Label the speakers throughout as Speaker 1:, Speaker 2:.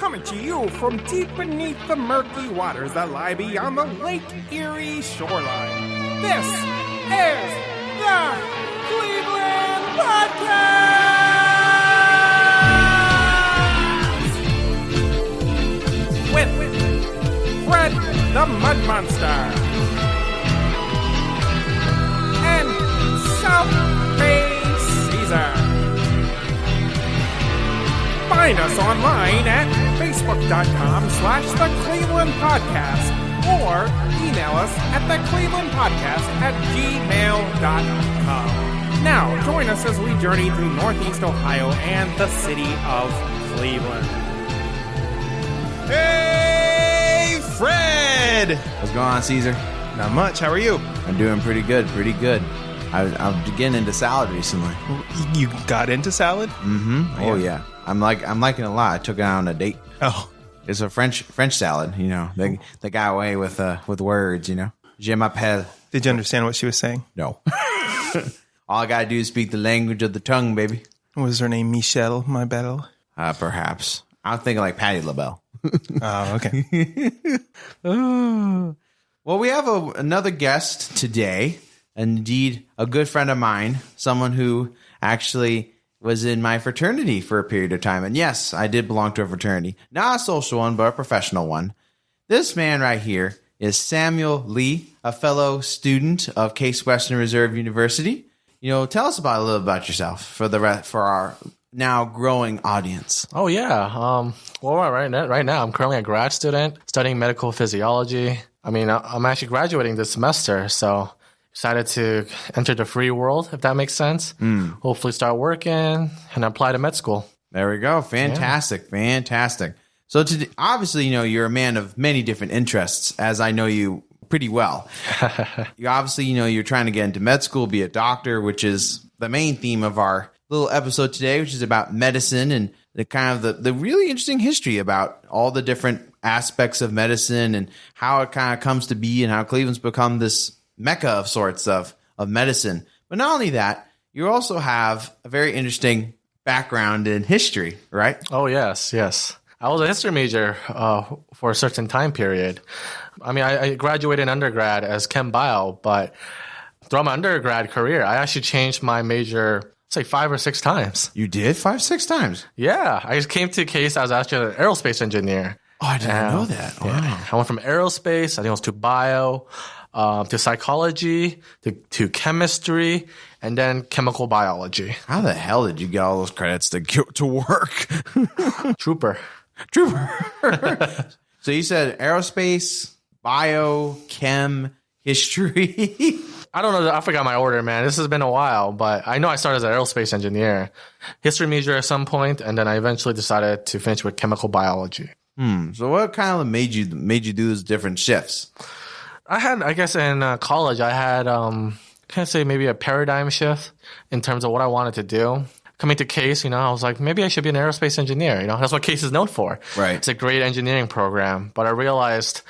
Speaker 1: coming to you from deep beneath the murky waters that lie beyond the Lake Erie shoreline. This is the Cleveland Podcast! With Fred the Mud Monster and South Bay Caesar. Find us online at facebook.com/The Cleveland Podcast or email us at theclevelandpodcast@gmail.com. Now, join us as we journey through Northeast Ohio and the city of Cleveland.
Speaker 2: Hey, Fred!
Speaker 3: What's going on, Caesar?
Speaker 2: Not much. How are you?
Speaker 3: I'm doing pretty good. I'm getting into salad recently.
Speaker 2: You got into salad?
Speaker 3: Mm-hmm. Oh yeah. I'm liking it a lot. I took it out on a date.
Speaker 2: Oh,
Speaker 3: it's a French salad. You know, they got away with words. You know, je m'appelle.
Speaker 2: Did you understand what she was saying?
Speaker 3: No. All I gotta do is speak the language of the tongue, baby.
Speaker 2: Was her name Michelle, my belle?
Speaker 3: Perhaps. I'm thinking like Patti LaBelle.
Speaker 2: Oh, okay.
Speaker 3: Well, we have another guest today. Indeed, a good friend of mine, someone who actually was in my fraternity for a period of time. And yes, I did belong to a fraternity. Not a social one, but a professional one. This man right here is Samuel Lee, a fellow student of Case Western Reserve University. You know, tell us a little about yourself for our now growing audience.
Speaker 4: Oh, yeah. Well, right now, I'm currently a grad student studying medical physiology. I mean, I'm actually graduating this semester, so decided to enter the free world, if that makes sense. Hopefully start working and apply to med school.
Speaker 3: There we go. Fantastic. Yeah. Fantastic. So obviously, you know, you're a man of many different interests, as I know you pretty well. You obviously, you know, you're trying to get into med school, be a doctor, which is the main theme of our little episode today, which is about medicine and the kind of the really interesting history about all the different aspects of medicine and how it kind of comes to be and how Cleveland's become this mecca of sorts of medicine. But not only that, you also have a very interesting background in history, right?
Speaker 4: Oh, yes. I was a history major for a certain time period. I mean, I graduated in undergrad as Chem Bio, but throughout my undergrad career, I actually changed my major, say 5 or 6 times.
Speaker 3: You did? 5, 6 times?
Speaker 4: Yeah. I just came to Case. I was actually an aerospace engineer.
Speaker 3: Oh, I didn't know that. Wow.
Speaker 4: Yeah. I went from aerospace, I think it was to bio, to psychology, to chemistry, and then chemical biology.
Speaker 3: How the hell did you get all those credits to go to work?
Speaker 4: Trooper.
Speaker 3: So you said aerospace, bio, chem, history.
Speaker 4: I don't know. I forgot my order, man. This has been a while, but I know I started as an aerospace engineer, history major at some point, and then I eventually decided to finish with chemical biology.
Speaker 3: So what kind of made you do those different shifts?
Speaker 4: I guess in college, I had, can I say maybe a paradigm shift in terms of what I wanted to do. Coming to Case, you know, I was like, maybe I should be an aerospace engineer. You know, that's what Case is known for.
Speaker 3: Right.
Speaker 4: It's a great engineering program, but I realized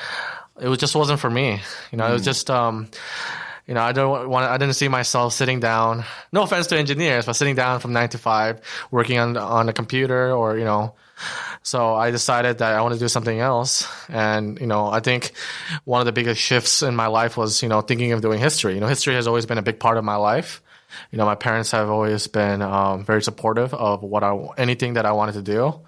Speaker 4: it just wasn't for me. You know, it was just, you know, I didn't see myself sitting down. No offense to engineers, but sitting down from 9 to 5, working on a computer or, you know. So I decided that I want to do something else. And, you know, I think one of the biggest shifts in my life was, you know, thinking of doing history. You know, history has always been a big part of my life. You know, my parents have always been very supportive of anything that I wanted to do.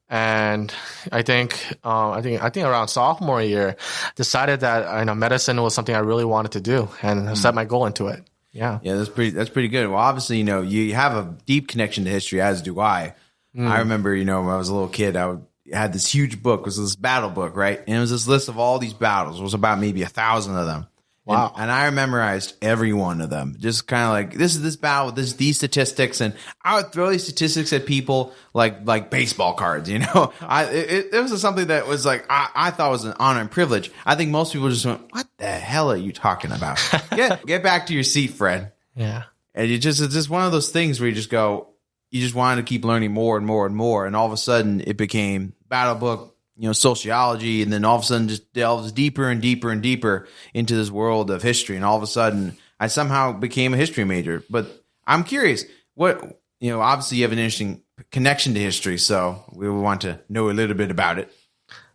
Speaker 4: And I think around sophomore year, decided that, you know, medicine was something I really wanted to do and set my goal into it. Yeah.
Speaker 3: Yeah, that's pretty good. Well, obviously, you know, you have a deep connection to history, as do I. I remember, you know, when I was a little kid, I had this huge book. It was this battle book, right? And it was this list of all these battles. It was about maybe 1,000 of them.
Speaker 4: Wow.
Speaker 3: And I memorized every one of them. Just kind of like, this is this battle, these statistics. And I would throw these statistics at people like baseball cards, you know? It was something that was like, I thought was an honor and privilege. I think most people just went, what the hell are you talking about? Get back to your seat, Fred.
Speaker 4: Yeah.
Speaker 3: And it's just one of those things where you just go, you just wanted to keep learning more and more and more. And all of a sudden it became battle book, you know, sociology. And then all of a sudden just delves deeper and deeper and deeper into this world of history. And all of a sudden I somehow became a history major. But I'm curious, what obviously you have an interesting connection to history, so we want to know a little bit about it.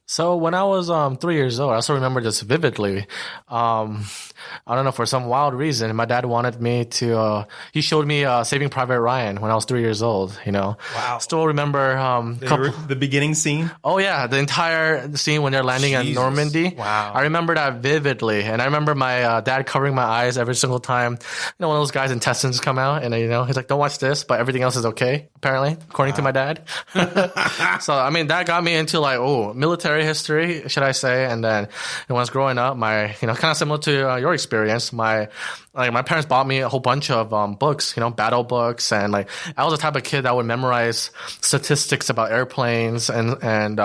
Speaker 4: So when I was 3 years old, I also remember this vividly. I don't know, for some wild reason, my dad wanted me to. He showed me Saving Private Ryan when I was 3 years old.
Speaker 2: Wow.
Speaker 4: Still remember
Speaker 2: The beginning scene?
Speaker 4: Oh yeah, the entire scene when they're landing in Normandy.
Speaker 2: Wow.
Speaker 4: I remember that vividly, and I remember my dad covering my eyes every single time. One of those guys' intestines come out, and he's like, "Don't watch this," but everything else is okay, apparently, according to my dad. So I mean, that got me into military history, should I say? And then when I was growing up, my kind of similar to your experience, my parents bought me a whole bunch of books, battle books, and I was the type of kid that would memorize statistics about airplanes and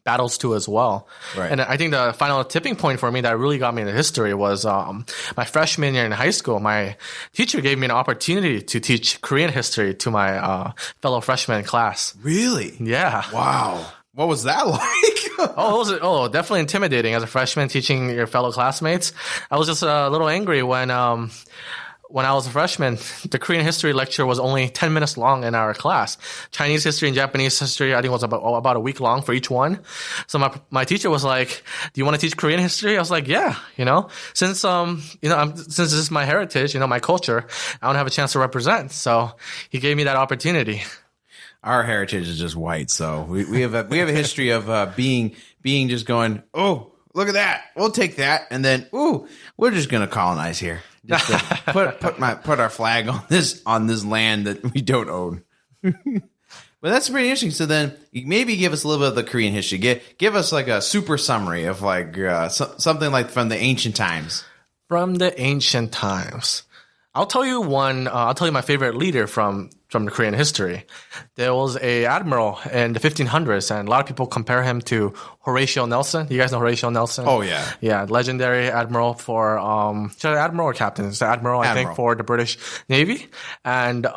Speaker 4: battles too as well.
Speaker 3: Right.
Speaker 4: And I think the final tipping point for me that really got me into history was my freshman year in high school. My teacher gave me an opportunity to teach Korean history to my fellow freshman class.
Speaker 3: Really?
Speaker 4: Yeah.
Speaker 3: Wow. What was that like?
Speaker 4: It was definitely intimidating as a freshman teaching your fellow classmates. I was just a little angry when I was a freshman. The Korean history lecture was only 10 minutes long in our class. Chinese history and Japanese history, I think, was about a week long for each one. So my teacher was like, "Do you want to teach Korean history?" I was like, "Yeah, since since this is my heritage, my culture, I want to have a chance to represent." So he gave me that opportunity.
Speaker 3: Our heritage is just white, so we have a history of being just going, "Oh, look at that, we'll take that," and then, "Ooh, we're just gonna colonize here, just to put our flag on this land that we don't own." But that's pretty interesting. So then, maybe give us a little bit of the Korean history. Give us like a super summary of something like from the ancient times.
Speaker 4: From the ancient times. I'll tell you my favorite leader from the Korean history. There was a admiral in the 1500s, and a lot of people compare him to Horatio Nelson. You guys know Horatio Nelson?
Speaker 3: Oh, yeah.
Speaker 4: Yeah, legendary admiral for, should I admiral or captain? It's the admiral, I think, for the British Navy. And,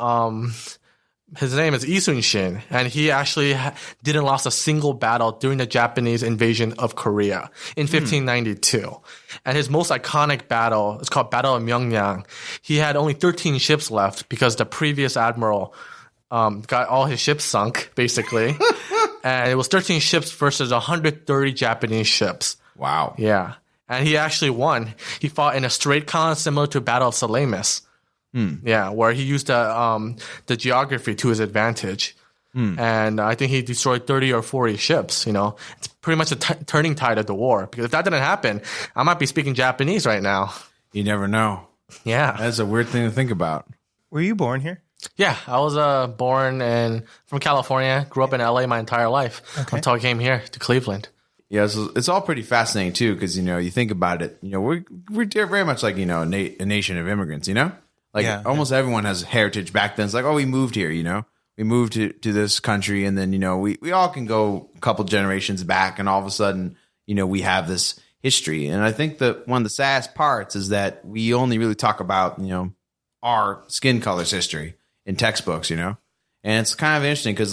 Speaker 4: his name is Lee Sun-shin, and he actually didn't lose a single battle during the Japanese invasion of Korea in 1592. And his most iconic battle is called Battle of Myeongyang. He had only 13 ships left because the previous admiral got all his ships sunk, basically. And it was 13 ships versus 130 Japanese ships.
Speaker 3: Wow.
Speaker 4: Yeah. And he actually won. He fought in a straight column similar to Battle of Salamis. Yeah, where he used the geography to his advantage. And I think he destroyed 30 or 40 ships, It's pretty much a turning tide of the war. Because if that didn't happen, I might be speaking Japanese right now.
Speaker 3: You never know.
Speaker 4: Yeah.
Speaker 3: That's a weird thing to think about.
Speaker 2: Were you born here?
Speaker 4: Yeah, I was born from California, grew up in LA my entire life until I came here to Cleveland.
Speaker 3: Yeah, so it's all pretty fascinating, too, because, you think about it, we're very much like, a nation of immigrants, Almost everyone has heritage back then. It's like, oh, we moved here, we moved to this country, and then, we all can go a couple generations back, and all of a sudden, we have this history. And I think that one of the saddest parts is that we only really talk about, our skin color's history in textbooks, And it's kind of interesting because,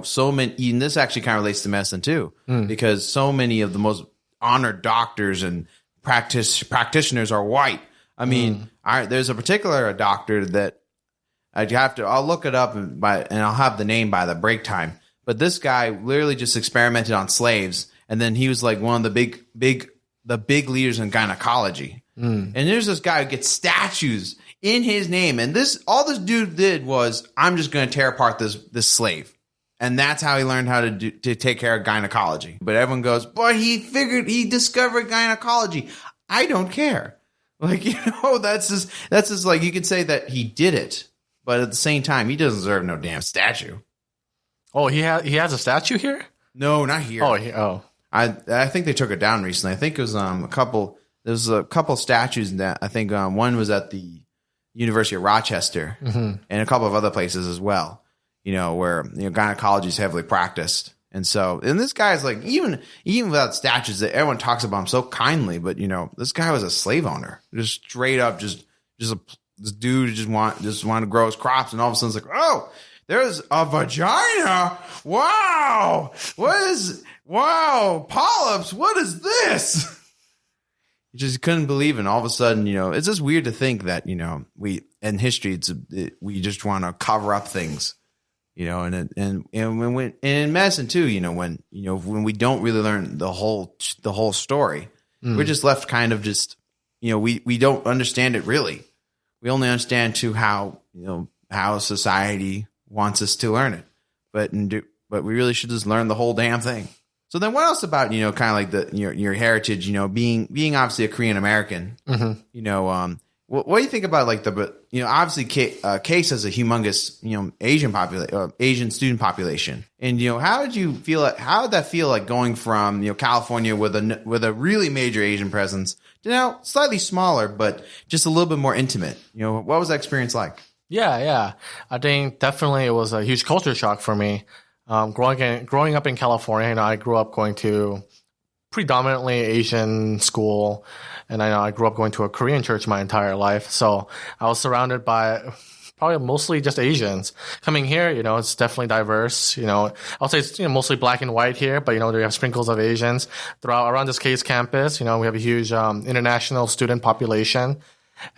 Speaker 3: so many, and this actually kind of relates to medicine too, because so many of the most honored doctors and practitioners are white. I mean, there's a particular doctor that I'll look it up and I'll have the name by the break time. But this guy literally just experimented on slaves, and then he was like one of the big leaders in gynecology. And there's this guy who gets statues in his name, and all this dude did was, I'm just going to tear apart this slave. And that's how he learned how to take care of gynecology. But everyone goes, but he discovered gynecology. I don't care. That's just like, you could say that he did it, but at the same time, he doesn't deserve no damn statue.
Speaker 4: Oh, he has a statue here?
Speaker 3: No, not here. I think they took it down recently. I think it was there's a couple statues in that. I think one was at the University of Rochester and a couple of other places as well, where gynecology is heavily practiced. And this guy's like, even without statues, that everyone talks about him so kindly, but this guy was a slave owner, just straight up, this dude just wanted to grow his crops, and all of a sudden it's like, oh, there's a vagina. Wow, polyps. What is this? You just couldn't believe it. And all of a sudden, it's just weird to think that, we in history, we just want to cover up things, and in medicine too, when we don't really learn the whole story, we're just left kind of just, we don't understand it really. We only understand how society wants us to learn it, but we really should just learn the whole damn thing. So then, what else about kind of like your heritage? Being obviously a Korean American. Mm-hmm. What do you think about like obviously Case has a humongous Asian student population, and how did you feel? How did that feel like going from California with a really major Asian presence to now slightly smaller but just a little bit more intimate? What was that experience like?
Speaker 4: Yeah. I think definitely it was a huge culture shock for me. Growing up in California, I grew up going to predominantly Asian school, and I grew up going to a Korean church my entire life. So I was surrounded by probably mostly just Asians. Coming here, it's definitely diverse. I'll say it's mostly black and white here, but there you have sprinkles of Asians around this Case campus. We have a huge international student population,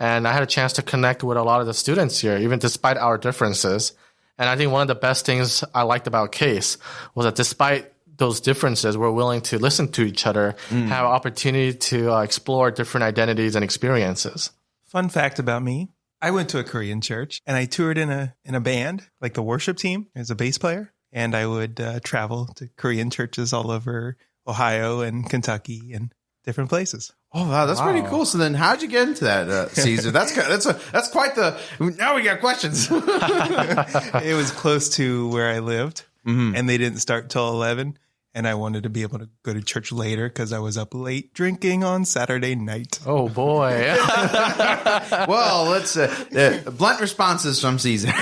Speaker 4: and I had a chance to connect with a lot of the students here, even despite our differences. And I think one of the best things I liked about Case was that despite those differences, we're willing to listen to each other, have an opportunity to explore different identities and experiences.
Speaker 2: Fun fact about me. I went to a Korean church and I toured in a band, like the worship team as a bass player. And I would travel to Korean churches all over Ohio and Kentucky and different places.
Speaker 3: Oh wow, that's pretty cool. So then, how'd you get into that, Caesar? That's quite the. Now we got questions.
Speaker 2: It was close to where I lived, and they didn't start till 11. And I wanted to be able to go to church later because I was up late drinking on Saturday night.
Speaker 4: Oh boy!
Speaker 3: Well, let's blunt responses from Caesar.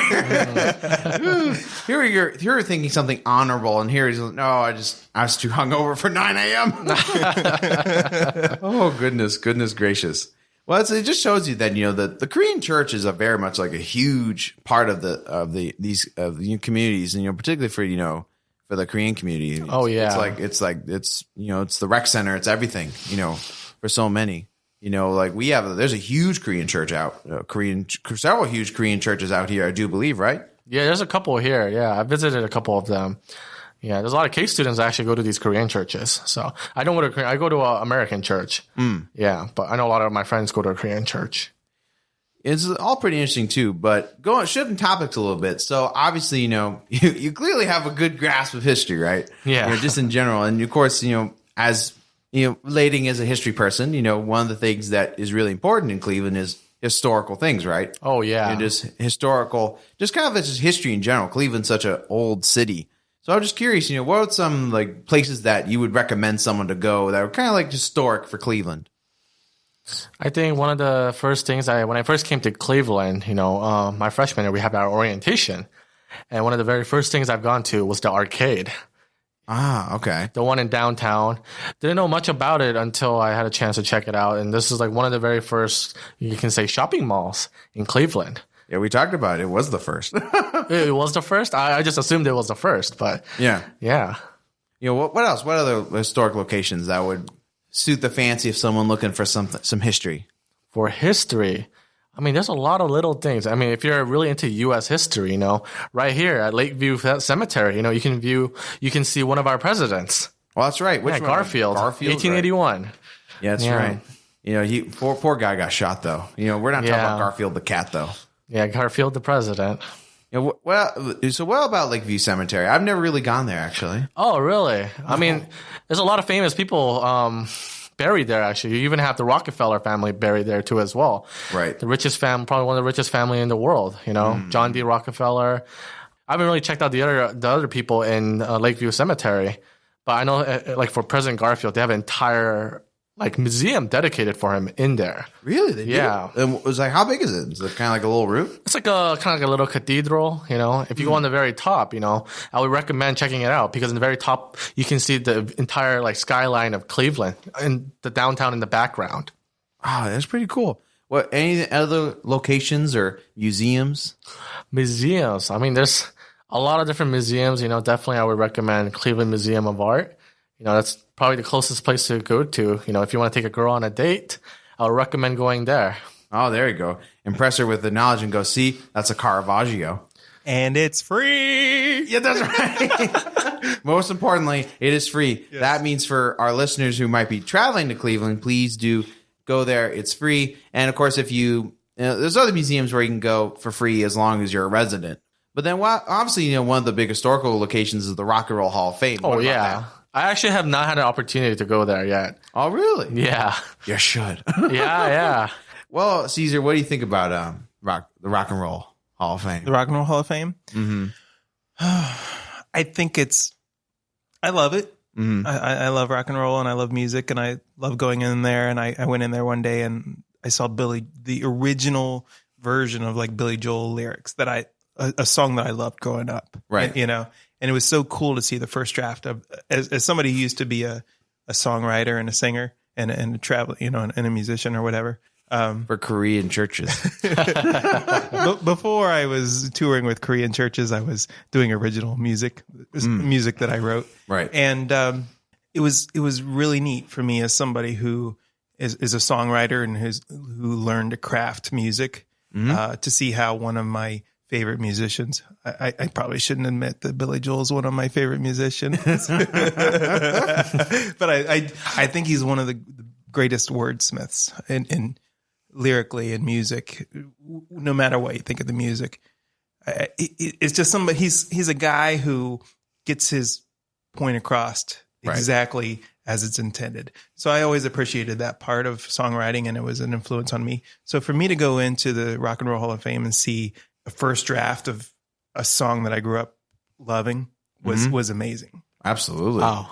Speaker 3: Here you're thinking something honorable, and here he's like, no, I was too hungover for 9 a.m. Oh goodness gracious! Well, it just shows you that the Korean church is a very much like a huge part of these communities, and particularly for the Korean community.
Speaker 4: Oh yeah.
Speaker 3: It's the rec center. It's everything, for so many, like there's a huge Korean church several huge Korean churches out here, I do believe, right?
Speaker 4: Yeah, there's a couple here. Yeah. I visited a couple of them. Yeah. There's a lot of Case students that actually go to these Korean churches. So I don't go to Korean. I go to an American church. Yeah. But I know a lot of my friends go to a Korean church.
Speaker 3: It's all pretty interesting too, but shifting topics a little bit. So obviously, you clearly have a good grasp of history, right?
Speaker 4: Yeah.
Speaker 3: Just in general. And of course, as, relating as a history person, one of the things that is really important in Cleveland is historical things, right?
Speaker 4: Oh yeah.
Speaker 3: Just historical, just kind of just history in general. Cleveland's such an old city. So I'm just curious, what are some like places that you would recommend someone to go that are kind of like historic for Cleveland?
Speaker 4: I think one of the first things when I first came to Cleveland, my freshman year, we had our orientation. And one of the very first things I've gone to was the arcade.
Speaker 3: Ah, okay.
Speaker 4: The one in downtown. Didn't know much about it until I had a chance to check it out. And this is like one of the very first, you can say, shopping malls in Cleveland.
Speaker 3: Yeah, we talked about it. It was the first.
Speaker 4: It was the first? I just assumed it was the first, but
Speaker 3: yeah.
Speaker 4: What
Speaker 3: else? What other historic locations that would suit the fancy of someone looking for some history?
Speaker 4: For history, there's a lot of little things. If you're really into U.S. history, right here at Lakeview Cemetery, you can see one of our presidents.
Speaker 3: Well, that's right. Which one?
Speaker 4: Garfield, 1881.
Speaker 3: Right. Yeah, that's right. Poor guy got shot though. We're not talking about Garfield the cat though.
Speaker 4: Yeah, Garfield the president.
Speaker 3: Well, what about Lakeview Cemetery? I've never really gone there, actually.
Speaker 4: Oh, really? There's a lot of famous people buried there, actually. You even have the Rockefeller family buried there, too, as well.
Speaker 3: Right.
Speaker 4: The richest family, probably one of the richest family in the world, John D. Rockefeller. I haven't really checked out the other people in Lakeview Cemetery, but I know, like, for President Garfield, they have an entire museum dedicated for him in there.
Speaker 3: Really? They do? And it was how big is it? Is it kind of like a little room?
Speaker 4: It's like a little cathedral, If you go on the very top, I would recommend checking it out because in the very top, you can see the entire skyline of Cleveland and the downtown in the background.
Speaker 3: Oh, that's pretty cool. What, any other locations or museums?
Speaker 4: Museums. There's a lot of different museums, Definitely I would recommend Cleveland Museum of Art. that's probably the closest place to go to. If you want to take a girl on a date, I would recommend going there.
Speaker 3: Oh, there you go. Impress her with the knowledge and go, see, that's a Caravaggio.
Speaker 2: And it's free.
Speaker 3: Yeah, that's right. Most importantly, it is free. Yes. That means for our listeners who might be traveling to Cleveland, please do go there. It's free. And of course, if there's other museums where you can go for free as long as you're a resident. But then obviously, one of the big historical locations is the Rock and Roll Hall of Fame.
Speaker 4: Oh, yeah. I actually have not had an opportunity to go there yet.
Speaker 3: Oh, really?
Speaker 4: Yeah.
Speaker 3: You should.
Speaker 4: Yeah.
Speaker 3: Well, Caesar, what do you think about the Rock and Roll Hall of Fame?
Speaker 2: The Rock and Roll Hall of Fame?
Speaker 3: Mm-hmm.
Speaker 2: I think I love it. Mm-hmm. I love rock and roll and I love music and I love going in there. And I went in there one day and I saw the original version of like Billy Joel lyrics a song that I loved growing up.
Speaker 3: Right.
Speaker 2: And it was so cool to see the first draft of, as somebody who used to be a songwriter and a singer and a traveler, and a musician or whatever.
Speaker 3: For Korean churches.
Speaker 2: Before I was touring with Korean churches, I was doing original music, music that I wrote.
Speaker 3: Right.
Speaker 2: And it was really neat for me as somebody who is a songwriter and who learned to craft music, to see how one of my favorite musicians, I probably shouldn't admit that Billy Joel is one of my favorite musicians, but I think he's one of the greatest wordsmiths in lyrically in music, no matter what you think of the music. It's just somebody, he's a guy who gets his point across exactly as it's intended. So I always appreciated that part of songwriting and it was an influence on me. So for me to go into the Rock and Roll Hall of Fame and see a first draft of a song that I grew up loving was amazing.
Speaker 3: Absolutely.
Speaker 4: Wow.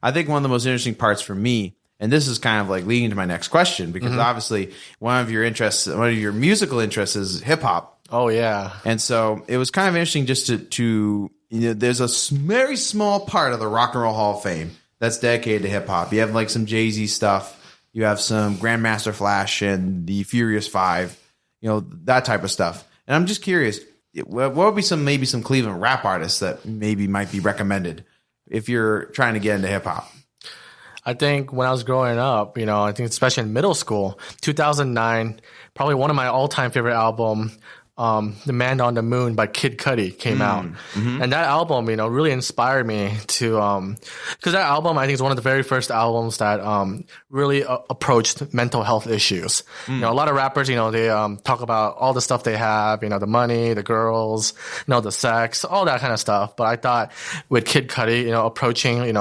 Speaker 3: I think one of the most interesting parts for me, and this is kind of like leading to my next question, because obviously one of your musical interests is hip hop.
Speaker 4: Oh, yeah.
Speaker 3: And so it was kind of interesting just to there's a very small part of the Rock and Roll Hall of Fame that's dedicated to hip hop. You have like some Jay-Z stuff. You have some Grandmaster Flash and the Furious Five, that type of stuff. And I'm just curious, what would be maybe some Cleveland rap artists that maybe might be recommended if you're trying to get into hip hop?
Speaker 4: I think when I was growing up, I think especially in middle school, 2009, probably one of my all-time favorite album, The Man on the Moon by Kid Cudi came out. Mm-hmm. And that album, really inspired me to, because that album, I think, is one of the very first albums that really approached mental health issues. A lot of rappers, they talk about all the stuff they have, the money, the girls, the sex, all that kind of stuff. But I thought with Kid Cudi, approaching,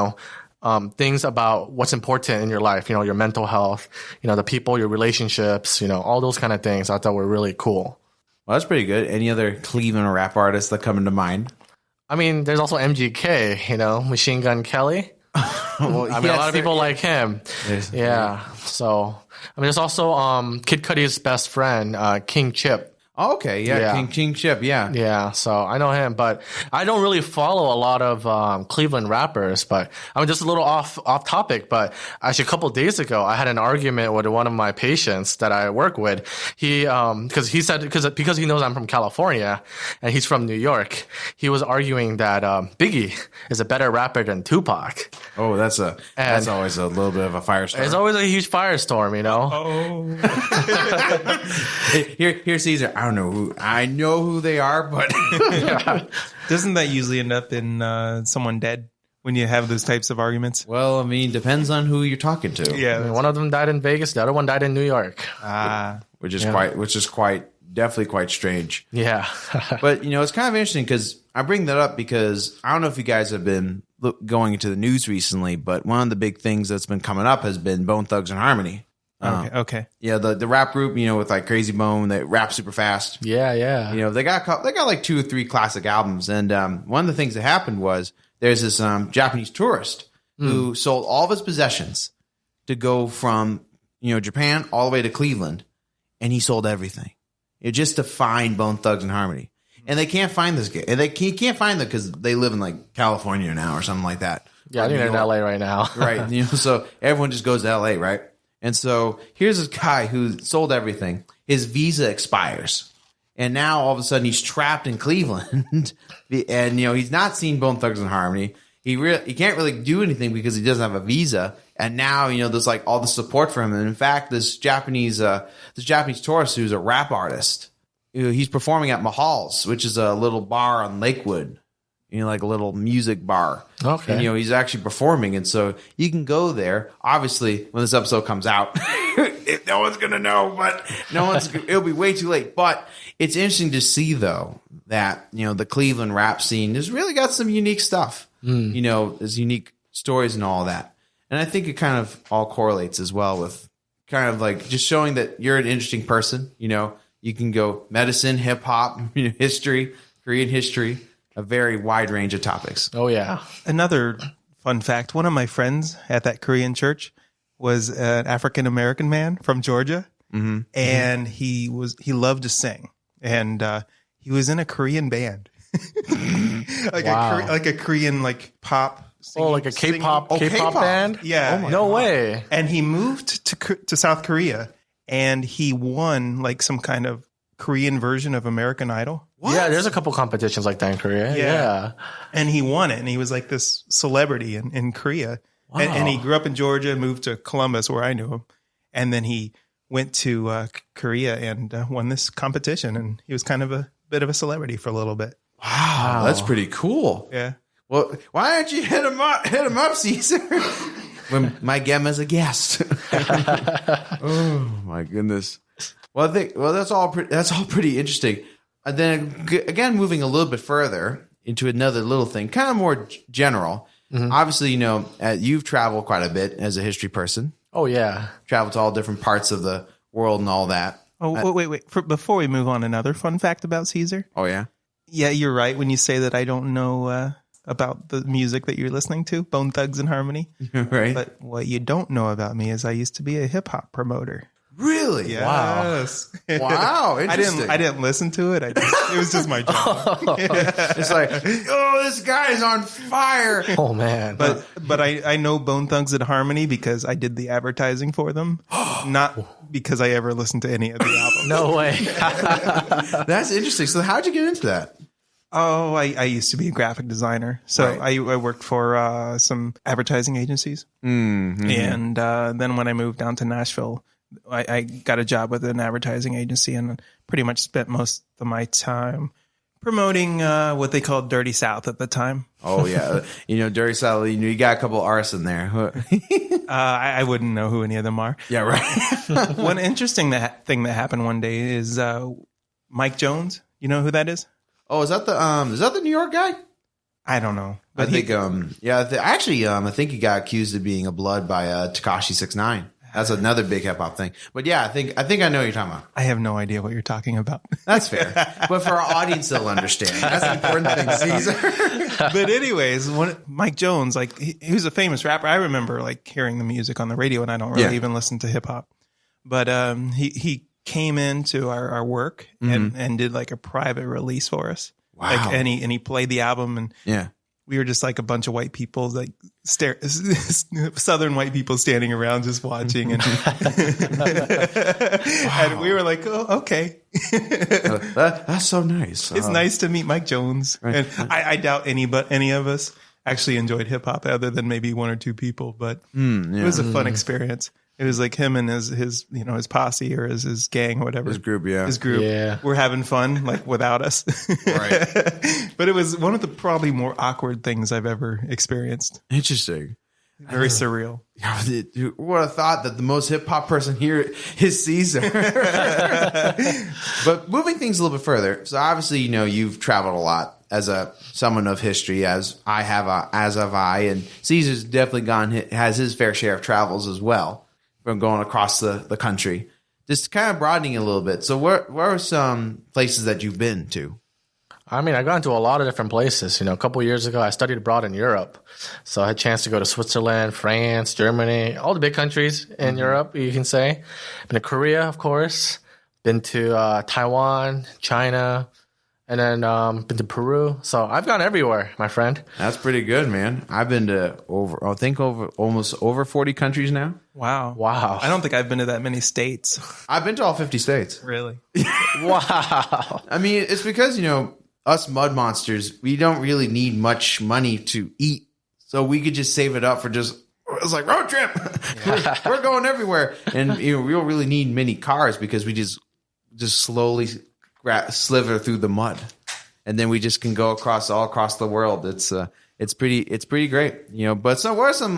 Speaker 4: things about what's important in your life, your mental health, the people, your relationships, all those kind of things I thought were really cool.
Speaker 3: Well, that's pretty good. Any other Cleveland rap artists that come into mind?
Speaker 4: I mean, there's also MGK, Machine Gun Kelly.
Speaker 3: Well,
Speaker 4: a lot of people like him. Yeah. So, there's also Kid Cudi's best friend, King Chip.
Speaker 3: Oh, okay, yeah. King Chip, yeah.
Speaker 4: Yeah, so I know him, but I don't really follow a lot of Cleveland rappers, but just a little off topic, but actually a couple of days ago, I had an argument with one of my patients that I work with. He, because he knows I'm from California and he's from New York, he was arguing that Biggie is a better rapper than Tupac.
Speaker 3: Oh, that's always a little bit of a firestorm.
Speaker 4: It's always a huge firestorm,
Speaker 3: Oh. Here, Caesar. I know who they are, but
Speaker 2: doesn't that usually end up in someone dead when you have those types of arguments?
Speaker 3: Well, depends on who you're talking to.
Speaker 2: Yeah,
Speaker 4: one of them died in Vegas, the other one died in New York.
Speaker 3: Which is definitely quite strange.
Speaker 4: Yeah.
Speaker 3: But it's kind of interesting because I bring that up because I don't know if you guys have been going into the news recently, but one of the big things that's been coming up has been Bone Thugs and Harmony.
Speaker 2: Okay.
Speaker 3: Yeah, the rap group, with like Crazy Bone, they rap super fast.
Speaker 4: Yeah.
Speaker 3: They got like 2 or 3 classic albums, and one of the things that happened was there's this Japanese tourist who sold all of his possessions to go from Japan all the way to Cleveland, and he sold everything just to find Bone Thugs and Harmony, and they can't find this guy, and they can't find them because they live in like California now or something like that.
Speaker 4: Yeah, I think they're in LA right now.
Speaker 3: Right, so everyone just goes to LA, right? And so here's this guy who sold everything. His visa expires. And now all of a sudden he's trapped in Cleveland. And, he's not seen Bone Thugs and Harmony. he can't really do anything because he doesn't have a visa. And now, there's like all the support for him. And in fact, this Japanese tourist who's a rap artist, he's performing at Mahal's, which is a little bar on Lakewood, like a little music bar.
Speaker 4: Okay.
Speaker 3: And, he's actually performing. And so you can go there. Obviously, when this episode comes out, no one's going to know, but it'll be way too late. But it's interesting to see, though, that, the Cleveland rap scene has really got some unique stuff. There's unique stories and all that. And I think it kind of all correlates as well with kind of like just showing that you're an interesting person. You can go medicine, hip hop, history, Korean history, a very wide range of topics.
Speaker 4: Oh, yeah.
Speaker 2: Another fun fact, one of my friends at that Korean church was an African-American man from Georgia. Mm-hmm. And he loved to sing. And he was in a Korean band. Like a Korean pop.
Speaker 4: Singing, like a K-pop band?
Speaker 2: Yeah.
Speaker 4: No way.
Speaker 2: And he moved to South Korea, and he won some kind of Korean version of American Idol.
Speaker 4: What? Yeah, there's a couple competitions like that in Korea. Yeah.
Speaker 2: And he won it, and he was like this celebrity in Korea. Wow. And he grew up in Georgia, moved to Columbus, where I knew him. And then he went to Korea and won this competition, and he was kind of a bit of a celebrity for a little bit.
Speaker 3: Wow. That's pretty cool.
Speaker 2: Yeah.
Speaker 3: Well, why don't you hit him up, Caesar? When Mike Gemma's a guest. Oh my goodness. Well, that's all pretty interesting. And then again, moving a little bit further into another little thing, kind of more general. Mm-hmm. Obviously, you've traveled quite a bit as a history person.
Speaker 4: Oh yeah,
Speaker 3: traveled to all different parts of the world and all that.
Speaker 2: Oh wait! Before we move on, another fun fact about Caesar.
Speaker 3: Oh yeah.
Speaker 2: Yeah, you're right when you say that I don't know about the music that you're listening to, Bone Thugs and Harmony.
Speaker 3: Right.
Speaker 2: But what you don't know about me is I used to be a hip hop promoter.
Speaker 3: Really?
Speaker 2: Yes.
Speaker 3: Wow. Interesting.
Speaker 2: I didn't listen to it. It was just my job.
Speaker 3: It's like, this guy is on fire.
Speaker 4: Oh man.
Speaker 2: But I know Bone Thugs and Harmony because I did the advertising for them, not because I ever listened to any of the albums.
Speaker 4: No way.
Speaker 3: That's interesting. So how'd you get into that?
Speaker 2: Oh, I used to be a graphic designer. So right. I worked for some advertising agencies. Mm-hmm. And then when I moved down to Nashville, I got a job with an advertising agency and pretty much spent most of my time promoting what they called Dirty South at the time.
Speaker 3: Oh, yeah. Dirty South, you got a couple artists in there.
Speaker 2: I wouldn't know who any of them are.
Speaker 3: Yeah, right.
Speaker 2: One interesting thing that happened one day is Mike Jones. You know who that is?
Speaker 3: Oh, is that the New York guy?
Speaker 2: I don't know.
Speaker 3: But I think I think he got accused of being a blood by Tekashi 6ix9ine. That's another big hip hop thing. But yeah, I think I know what you're talking about.
Speaker 2: I have no idea what you're talking about.
Speaker 3: That's fair. But for our audience, they'll understand. That's the important thing, Caesar.
Speaker 2: But anyways, Mike Jones, he was a famous rapper. I remember hearing the music on the radio, and I don't really even listen to hip hop. But he came into our work and did a private release for us.
Speaker 3: Wow.
Speaker 2: And he played the album, and we were just a bunch of white people, Southern white people standing around just watching. And, and we were like, oh, okay.
Speaker 3: That's so nice.
Speaker 2: It's nice to meet Mike Jones. Right. And I doubt any of us actually enjoyed hip hop other than maybe one or two people, but it was a fun experience. It was him and his posse or his gang or whatever.
Speaker 3: His group, yeah.
Speaker 2: His group.
Speaker 4: Yeah.
Speaker 2: We're having fun, without us.
Speaker 3: Right.
Speaker 2: But it was one of the probably more awkward things I've ever experienced.
Speaker 3: Interesting.
Speaker 2: Very surreal.
Speaker 3: Who would have thought that the most hip hop person here is Caesar? But moving things a little bit further. So obviously, you've traveled a lot as someone of history, as have I, and Caesar's definitely has his fair share of travels as well. From going across the country, just kind of broadening it a little bit. So where are some places that you've been to?
Speaker 4: I mean, I've gone to a lot of different places. A couple of years ago, I studied abroad in Europe. So I had a chance to go to Switzerland, France, Germany, all the big countries in Europe, you can say. Been to Korea, of course. Been to Taiwan, China, and then been to Peru. So I've gone everywhere, my friend.
Speaker 3: That's pretty good, man. I've been to almost over 40 countries now.
Speaker 2: Wow.
Speaker 4: I
Speaker 2: don't think I've been to that many states.
Speaker 3: I've been to all 50 states.
Speaker 2: Really?
Speaker 4: Wow.
Speaker 3: I mean, it's because, us mud monsters, we don't really need much money to eat so we could just save it up for just. It was like road trip. We're going everywhere, and we don't really need many cars because we just slowly sliver through the mud, and then we just can go all across the world. It's pretty great, But so, what are some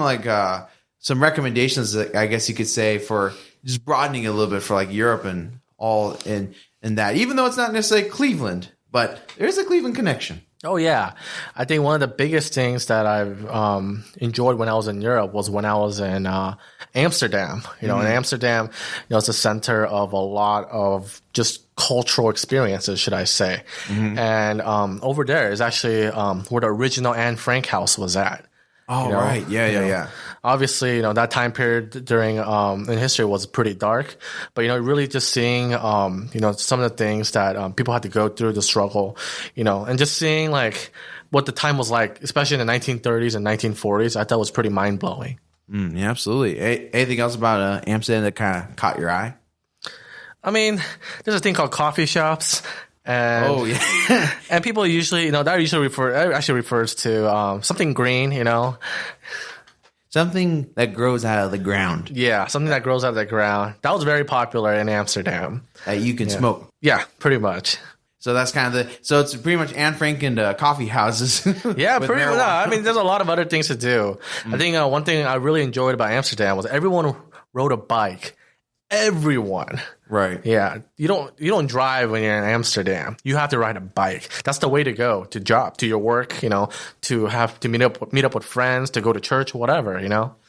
Speaker 3: some recommendations that I guess you could say for just broadening a little bit for like Europe and all in that, even though it's not necessarily Cleveland, but there's a Cleveland connection.
Speaker 4: Oh, yeah. I think one of the biggest things that I've enjoyed when I was in Europe was when I was in Amsterdam. In Amsterdam, it's a center of a lot of just cultural experiences, should I say. And over there is actually where the original Anne Frank house was at.
Speaker 3: Oh, right. Yeah.
Speaker 4: Obviously, that time period during in history was pretty dark, but really just seeing some of the things that people had to go through, the struggle, and just seeing like what the time was like, especially in the 1930s and 1940s, I thought was pretty mind blowing.
Speaker 3: Yeah, absolutely. Anything else about Amsterdam that kind of caught your eye?
Speaker 4: I mean, there's a thing called coffee shops. And, and people usually, that usually refers to something green,
Speaker 3: Something that grows out of the ground.
Speaker 4: Yeah, something that grows out of the ground. That was very popular in Amsterdam.
Speaker 3: That you can smoke.
Speaker 4: Yeah, pretty much.
Speaker 3: So that's kind of so it's pretty much Anne Frank and coffee houses.
Speaker 4: Yeah, pretty much. No, I mean, there's a lot of other things to do. I think one thing I really enjoyed about Amsterdam was everyone rode a bike. Everyone.
Speaker 3: Right.
Speaker 4: Yeah. You don't drive when you're in Amsterdam. You have to ride a bike. That's the way to go to job, to your work, to have to meet up with friends, to go to church, whatever,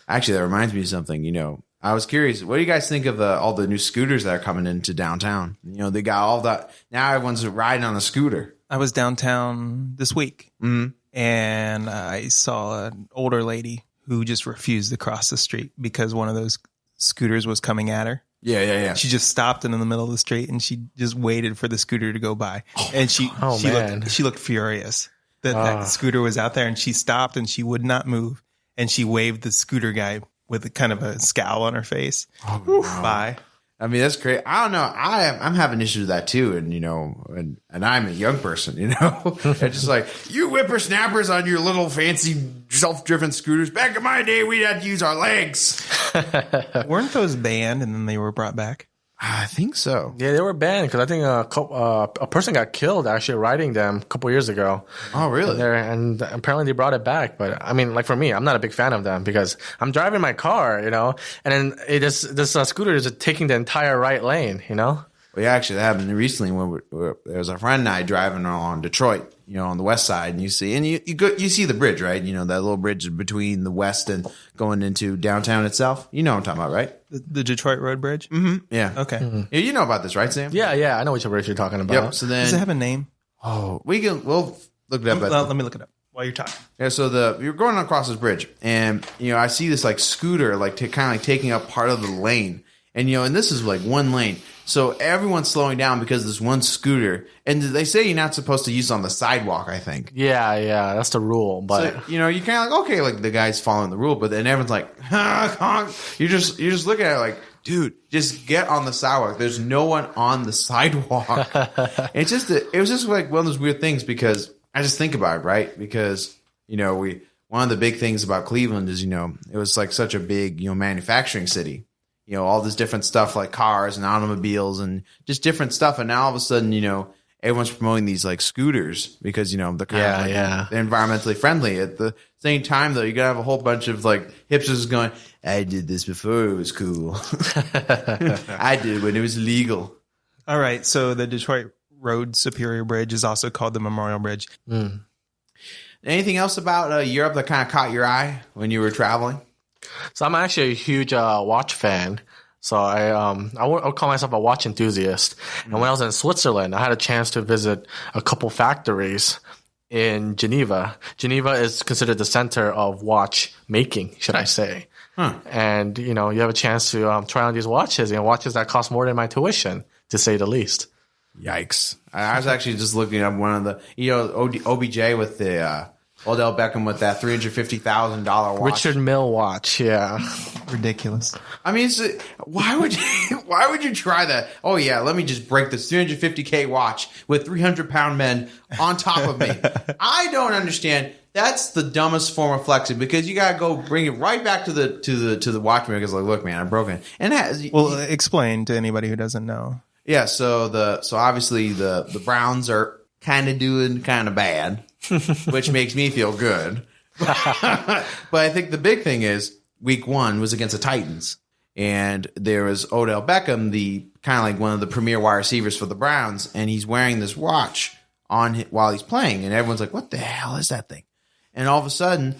Speaker 3: Actually, that reminds me of something, I was curious, what do you guys think of all the new scooters that are coming into downtown? They got all that. Now everyone's riding on a scooter.
Speaker 2: I was downtown this week and I saw an older lady who just refused to cross the street because one of those scooters was coming at her.
Speaker 3: Yeah.
Speaker 2: She just stopped in the middle of the street and she just waited for the scooter to go by. And she looked furious that scooter was out there, and she stopped and she would not move. And she waved the scooter guy with a kind of a scowl on her face. Bye.
Speaker 3: I mean, that's great. I don't know. I'm having issues with that too. And, and I'm a young person, It's just like, you whippersnappers on your little fancy self-driven scooters. Back in my day, we had to use our legs.
Speaker 2: Weren't those banned and then they were brought back?
Speaker 3: I think so.
Speaker 4: Yeah, they were banned because I think a person got killed actually riding them a couple years ago.
Speaker 3: Oh, really?
Speaker 4: And apparently they brought it back. But I mean, like for me, I'm not a big fan of them because I'm driving my car, and then this scooter is taking the entire right lane, Well,
Speaker 3: yeah, actually, that happened recently when there was a friend and I driving along Detroit, on the west side, and you see the bridge, right? That little bridge between the west and going into downtown itself. You know what I'm talking about, right?
Speaker 2: The Detroit Road Bridge?
Speaker 3: Mm-hmm. Yeah.
Speaker 2: Okay.
Speaker 3: Mm-hmm. Yeah, you know about this, right, Sam?
Speaker 4: Yeah. I know which bridge you're talking about.
Speaker 3: Yep. So then,
Speaker 2: does it have a name?
Speaker 3: Oh, we'll look it up.
Speaker 2: Let me look it up while you're talking.
Speaker 3: Yeah. So you're going across this bridge, and I see this like scooter kind of taking up part of the lane, and and this is like one lane. So everyone's slowing down because of this one scooter. And they say you're not supposed to use it on the sidewalk, I think.
Speaker 4: Yeah, that's the rule. But
Speaker 3: so, you're kind of like, okay, like the guy's following the rule, but then everyone's like, you're just looking at it like, dude, just get on the sidewalk. There's no one on the sidewalk. It was just like one of those weird things because I just think about it, right? Because, one of the big things about Cleveland is, it was like such a big, manufacturing city. All this different stuff like cars and automobiles and just different stuff. And now all of a sudden, everyone's promoting these like scooters because, they're kind of they're environmentally friendly. At the same time, though, you're going to have a whole bunch of like hipsters going, I did this before it was cool. I did it when it was legal.
Speaker 2: All right. So the Detroit Road Superior Bridge is also called the Memorial Bridge.
Speaker 3: Anything else about Europe that kind of caught your eye when you were traveling?
Speaker 4: So I'm actually a huge watch fan. So I would call myself a watch enthusiast. And when I was in Switzerland, I had a chance to visit a couple factories in Geneva. Geneva is considered the center of watch making, should I say. Huh. And, you have a chance to try on these watches, watches that cost more than my tuition, to say the least.
Speaker 3: Yikes. I was actually just looking up one of the, OBJ with the Odell Beckham with that $350,000 watch.
Speaker 4: Richard Mille watch, yeah.
Speaker 2: Ridiculous.
Speaker 3: I mean, why would you try that? Oh yeah, let me just break this $350K watch with 300-pound men on top of me. I don't understand. That's the dumbest form of flexing because you gotta go bring it right back to the watchmaker. Because like, look, man, I'm broken. And
Speaker 2: explain to anybody who doesn't know.
Speaker 3: Yeah, so obviously the Browns are kind of doing kind of bad, which makes me feel good. But I think the big thing is week 1 was against the Titans, and there was Odell Beckham, the kind of like one of the premier wide receivers for the Browns, and he's wearing this watch on while he's playing, and everyone's like, "What the hell is that thing?" And all of a sudden,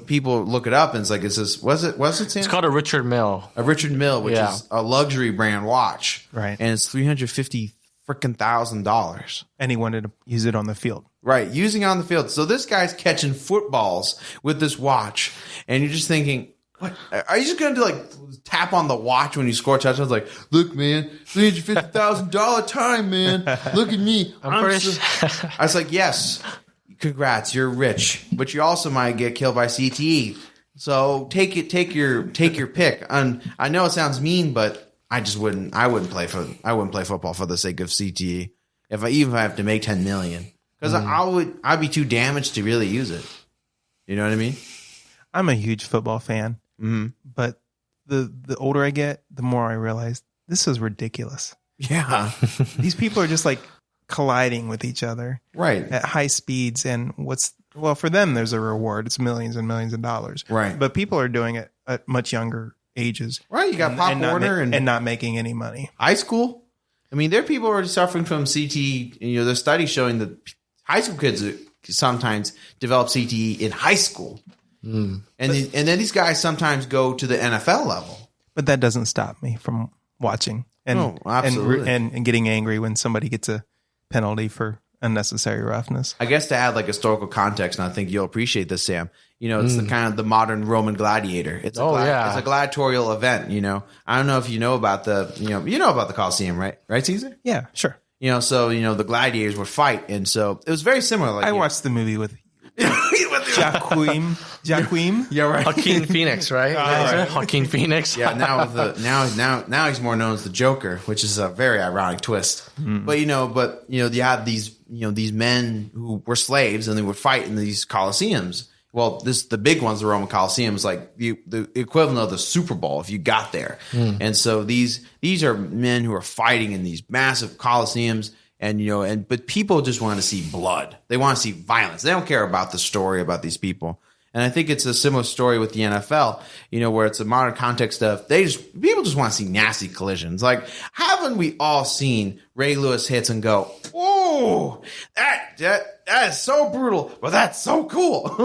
Speaker 3: people look it up and it's like, was it Sam?
Speaker 4: It's called a Richard Mille.
Speaker 3: A Richard Mille, which is a luxury brand watch.
Speaker 2: Right.
Speaker 3: And it's $350,000.
Speaker 2: And he wanted to use it on the field.
Speaker 3: Right. Using it on the field. So this guy's catching footballs with this watch. And you're just thinking, what? Are you just going to tap on the watch when you score touchdowns? Like, look, man, $350,000 time, man. Look at me. I was like, yes. Congrats, you're rich, but you also might get killed by CTE. So take your pick. And I know it sounds mean, but I wouldn't play football for the sake of CTE. If I have to make 10 million, because I'd be too damaged to really use it. You know what I mean?
Speaker 2: I'm a huge football fan, but the older I get, the more I realize this is ridiculous.
Speaker 3: Yeah,
Speaker 2: these people are just like colliding with each other at high speeds, and for them there's a reward. It's millions and millions of dollars,
Speaker 3: right? But
Speaker 2: people are doing it at much younger ages,
Speaker 3: right? You got Pop Warner
Speaker 2: and not making any money.
Speaker 3: High school, I mean, there are people who are suffering from CTE. There's studies showing that high school kids sometimes develop CTE in high school, and then these guys sometimes go to the NFL level.
Speaker 2: But that doesn't stop me from watching and getting angry when somebody gets a penalty for unnecessary roughness.
Speaker 3: I guess to add historical context, and I think you'll appreciate this, Sam. It's the kind of the modern Roman gladiator. It's a gladiatorial event. I don't know if you know about the about the Colosseum, right? Right, Caesar?
Speaker 2: Yeah, sure.
Speaker 3: So the gladiators would fight, and so it was very similar.
Speaker 2: I watched the movie with Joaquin.
Speaker 3: Yeah, right.
Speaker 4: Joaquin Phoenix, right? Joaquin Phoenix.
Speaker 3: Yeah. Now he's more known as the Joker, which is a very ironic twist. But you have these men who were slaves and they would fight in these Colosseums. Well, the big ones, the Roman Colosseum, is like the equivalent of the Super Bowl if you got there. And so these are men who are fighting in these massive Colosseums. But people just want to see blood. They want to see violence. They don't care about the story about these people. And I think it's a similar story with the NFL, where it's a modern context of people just want to see nasty collisions. Like, haven't we all seen Ray Lewis hits and go, "Oh, that is so brutal, but that's so cool."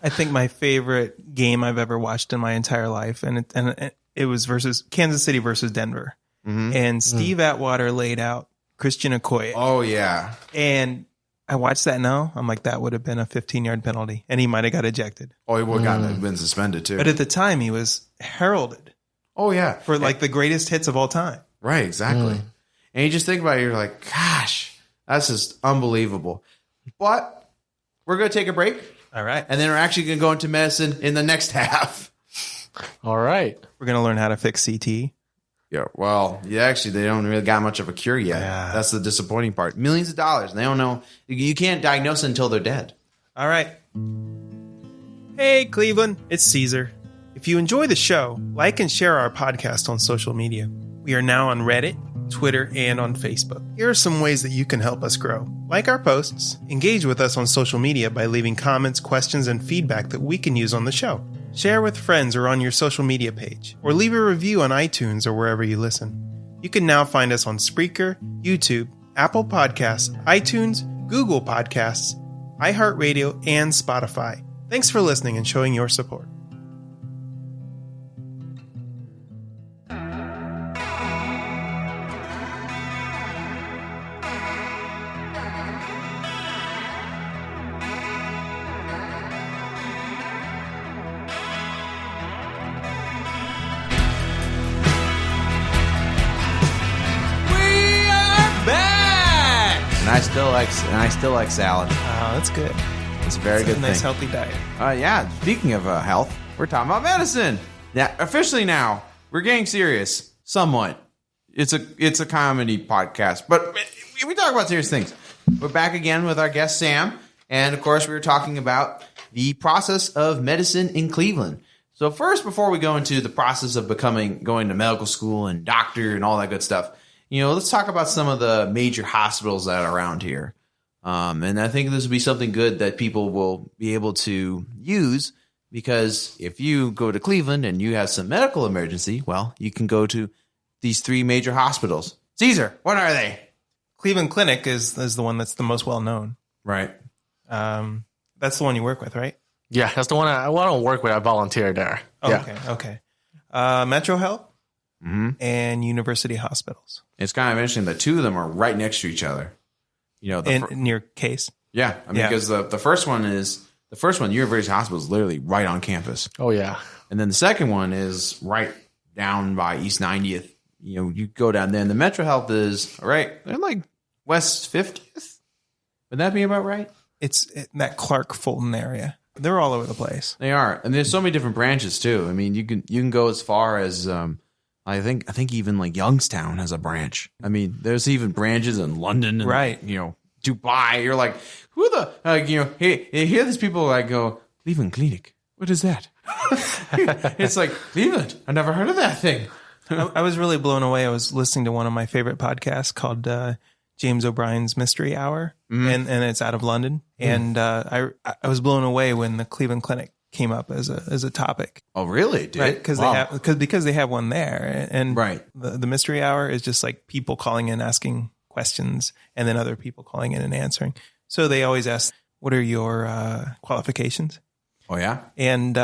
Speaker 2: I think my favorite game I've ever watched in my entire life, and it was versus Kansas City versus Denver, and Steve Atwater laid out Christian Okoye.
Speaker 3: Oh, yeah.
Speaker 2: And I watched that now. I'm like, that would have been a 15-yard penalty, and he might have got ejected.
Speaker 3: Oh, he would have been suspended, too.
Speaker 2: But at the time, he was heralded.
Speaker 3: Oh, yeah.
Speaker 2: For, the greatest hits of all time.
Speaker 3: Right, exactly. And you just think about it, you're like, gosh, that's just unbelievable. But we're going to take a break.
Speaker 2: All right.
Speaker 3: And then we're actually going to go into medicine in the next half.
Speaker 4: All right.
Speaker 2: We're going to learn how to fix CT.
Speaker 3: Yeah, well, actually, they don't really got much of a cure yet.
Speaker 2: Yeah.
Speaker 3: That's the disappointing part. Millions of dollars. And they don't know. You can't diagnose it until they're dead.
Speaker 2: All right. Hey, Cleveland. It's Caesar. If you enjoy the show, like and share our podcast on social media. We are now on Reddit, Twitter, and on Facebook. Here are some ways that you can help us grow. Like our posts, engage with us on social media by leaving comments, questions, and feedback that we can use on the show. Share with friends or on your social media page, or leave a review on iTunes or wherever you listen. You can now find us on Spreaker, YouTube, Apple Podcasts, iTunes, Google Podcasts, iHeartRadio, and Spotify. Thanks for listening and showing your support.
Speaker 3: I still like salad.
Speaker 2: Oh, that's good.
Speaker 3: It's a very good
Speaker 2: nice,
Speaker 3: thing.
Speaker 2: healthy diet.
Speaker 3: Yeah. Speaking of health, we're talking about medicine. Now, officially now, we're getting serious. Somewhat. It's a comedy podcast, but we talk about serious things. We're back again with our guest Sam, And, of course, we were talking about the process of medicine in Cleveland. So first, before we go into the process of going to medical school and doctor and all that good stuff, let's talk about some of the major hospitals that are around here. And I think this will be something good that people will be able to use, because if you go to Cleveland and you have some medical emergency, well, you can go to these 3 major hospitals. Caesar, what are they?
Speaker 2: Cleveland Clinic is the one that's the most well known.
Speaker 3: Right.
Speaker 2: That's the one you work with, right?
Speaker 4: Yeah, that's the one I don't work with. I volunteer there.
Speaker 2: Oh,
Speaker 4: Yeah.
Speaker 2: Okay. Metro Health and University Hospitals.
Speaker 3: It's kind of interesting that 2 of them are right next to each other.
Speaker 2: In your case.
Speaker 3: Yeah. Because the first one, University Hospital, is literally right on campus.
Speaker 4: Oh, yeah.
Speaker 3: And then the second one is right down by East 90th. You go down there, and the Metro Health is, they're like West 50th. Would that be about right?
Speaker 2: It's in that Clark Fulton area. They're all over the place.
Speaker 3: They are. And there's so many different branches, too. I mean, you can go as far as, I think even like Youngstown has a branch. I mean, there's even branches in London and, Dubai. You're like, who the, hey, you hear these people go, Cleveland Clinic. What is that? It's like, Cleveland. I never heard of that thing.
Speaker 2: I was really blown away. I was listening to one of my favorite podcasts called James O'Brien's Mystery Hour, and it's out of London. And I was blown away when the Cleveland Clinic came up as a topic.
Speaker 3: Oh, really? Dude?
Speaker 2: Right? Because they have one there, and
Speaker 3: right.
Speaker 2: The Mystery Hour is just like people calling in asking questions, and then other people calling in and answering. So they always ask, "What are your qualifications?"
Speaker 3: Oh yeah,
Speaker 2: and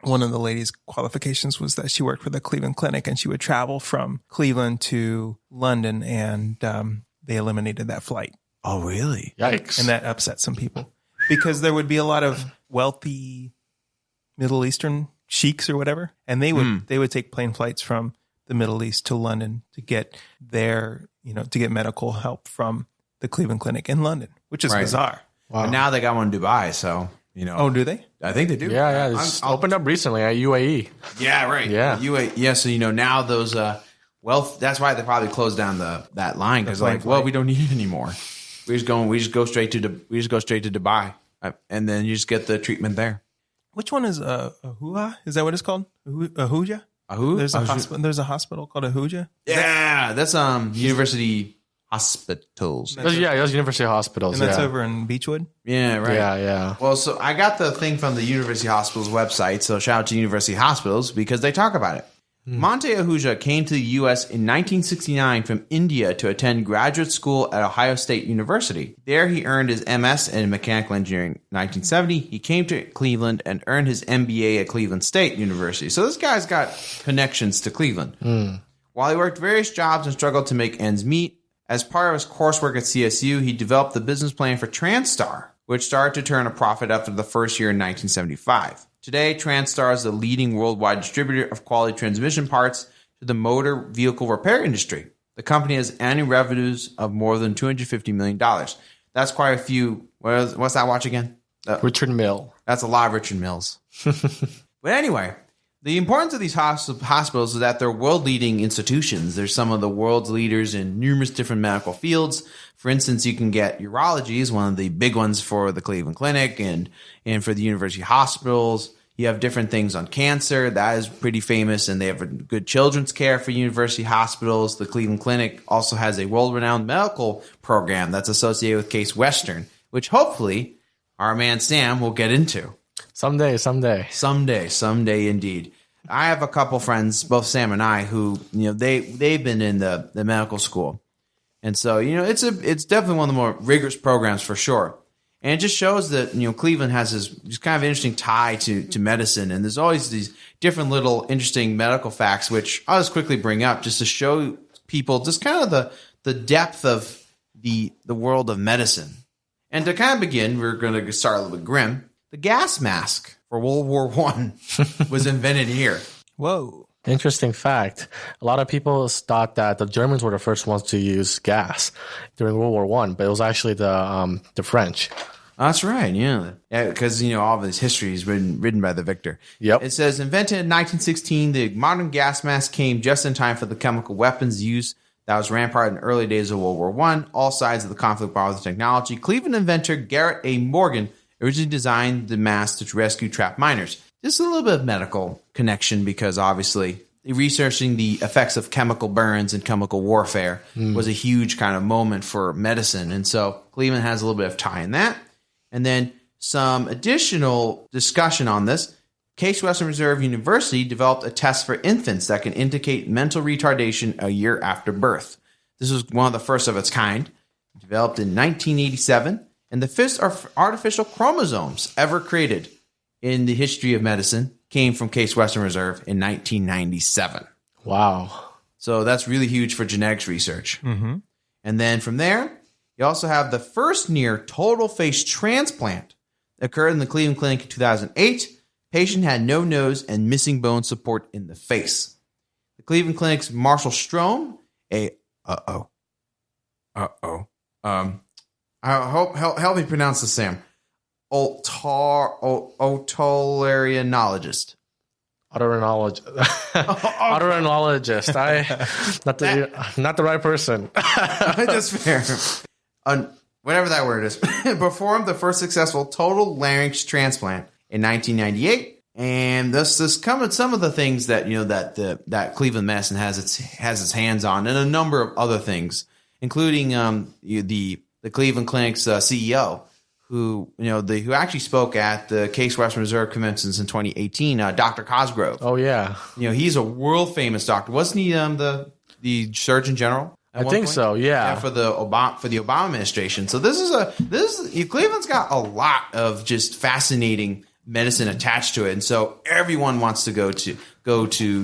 Speaker 2: one of the ladies' qualifications was that she worked for the Cleveland Clinic, and she would travel from Cleveland to London, and they eliminated that flight.
Speaker 3: Oh, really?
Speaker 4: Yikes.
Speaker 2: And that upset some people because there would be a lot of wealthy Middle Eastern sheiks or whatever, and they would take plane flights from the Middle East to London to get to get medical help from the Cleveland Clinic in London, which is bizarre.
Speaker 3: Wow. And now they got one in Dubai, so...
Speaker 2: Oh, do they?
Speaker 3: I think they do.
Speaker 4: Yeah. It's opened up recently at UAE.
Speaker 3: Yeah, right.
Speaker 4: Yeah.
Speaker 3: UAE. Yeah, so, now those wealth, that's why they probably closed down that line, because we don't need it anymore. We just go straight to Dubai, and then you just get the treatment there.
Speaker 2: Which one is Ahuja? Is that what it's called? Ahuja? There's a hospital called Ahuja.
Speaker 3: Yeah, that's University Hospitals.
Speaker 4: That's University Hospitals.
Speaker 2: And that's over in Beechwood?
Speaker 3: Yeah, right.
Speaker 4: Yeah.
Speaker 3: Well, so I got the thing from the University Hospitals website, so shout out to University Hospitals because they talk about it. Monte Ahuja came to the U.S. in 1969 from India to attend graduate school at Ohio State University. There he earned his MS in mechanical engineering. In 1970, he came to Cleveland and earned his MBA at Cleveland State University. So this guy's got connections to Cleveland. While he worked various jobs and struggled to make ends meet, as part of his coursework at CSU, he developed the business plan for TransStar, which started to turn a profit after the first year in 1975. Today, TransStar is the leading worldwide distributor of quality transmission parts to the motor vehicle repair industry. The company has annual revenues of more than $250 million. That's quite a few. What's that watch again?
Speaker 4: Richard Mill.
Speaker 3: That's a lot of Richard Mills. But anyway, the importance of these hospitals is that they're world-leading institutions. They're some of the world's leaders in numerous different medical fields. For instance, you can get urology is one of the big ones for the Cleveland Clinic and for the university hospitals. You have different things on cancer. That is pretty famous, and they have a good children's care for university hospitals. The Cleveland Clinic also has a world-renowned medical program that's associated with Case Western, which hopefully our man Sam will get into.
Speaker 4: Someday.
Speaker 3: Someday indeed. I have a couple friends, both Sam and I, who, they've been in the medical school. And so, it's definitely one of the more rigorous programs for sure. And it just shows that, Cleveland has this kind of interesting tie to medicine. And there's always these different little interesting medical facts, which I'll just quickly bring up just to show people just kind of the depth of the world of medicine. And to kind of begin, we're going to start a little bit grim. The gas mask for World War I was invented here.
Speaker 2: Whoa.
Speaker 4: Interesting fact. A lot of people thought that the Germans were the first ones to use gas during World War I, but it was actually the French.
Speaker 3: That's right, yeah. Because, all of this history is written by the victor.
Speaker 4: Yep.
Speaker 3: It says, invented in 1916, the modern gas mask came just in time for the chemical weapons use that was rampart in the early days of World War I. All sides of the conflict borrowed the technology. Cleveland inventor Garrett A. Morgan originally designed the mask to rescue trapped miners. Just a little bit of medical connection because obviously researching the effects of chemical burns and chemical warfare was a huge kind of moment for medicine. And so Cleveland has a little bit of tie in that. And then some additional discussion on this. Case Western Reserve University developed a test for infants that can indicate mental retardation a year after birth. This was one of the first of its kind, developed in 1987, and the first artificial chromosomes ever created in the history of medicine came from Case Western Reserve in 1997.
Speaker 4: Wow.
Speaker 3: So that's really huge for genetics research.
Speaker 2: Mm-hmm.
Speaker 3: And then from there, you also have the first near total face transplant that occurred in the Cleveland Clinic in 2008. Patient had no nose and missing bone support in the face. The Cleveland Clinic's Marshall Strom, help me pronounce this, Sam. Otolaryngologist.
Speaker 4: Otolaryngologist. Not the right person.
Speaker 3: That's fair. Whatever that word is. Performed the first successful total larynx transplant in 1998, and this come some of the things that that Cleveland Medicine has its hands on, and a number of other things, including the Cleveland Clinic's CEO, who actually spoke at the Case Western Reserve conventions in 2018, Dr. Cosgrove.
Speaker 4: Oh yeah,
Speaker 3: he's a world famous doctor, wasn't he? The Surgeon General.
Speaker 4: I think so. Yeah,
Speaker 3: for the Obama administration. So Cleveland's got a lot of just fascinating medicine attached to it, and so everyone wants to go to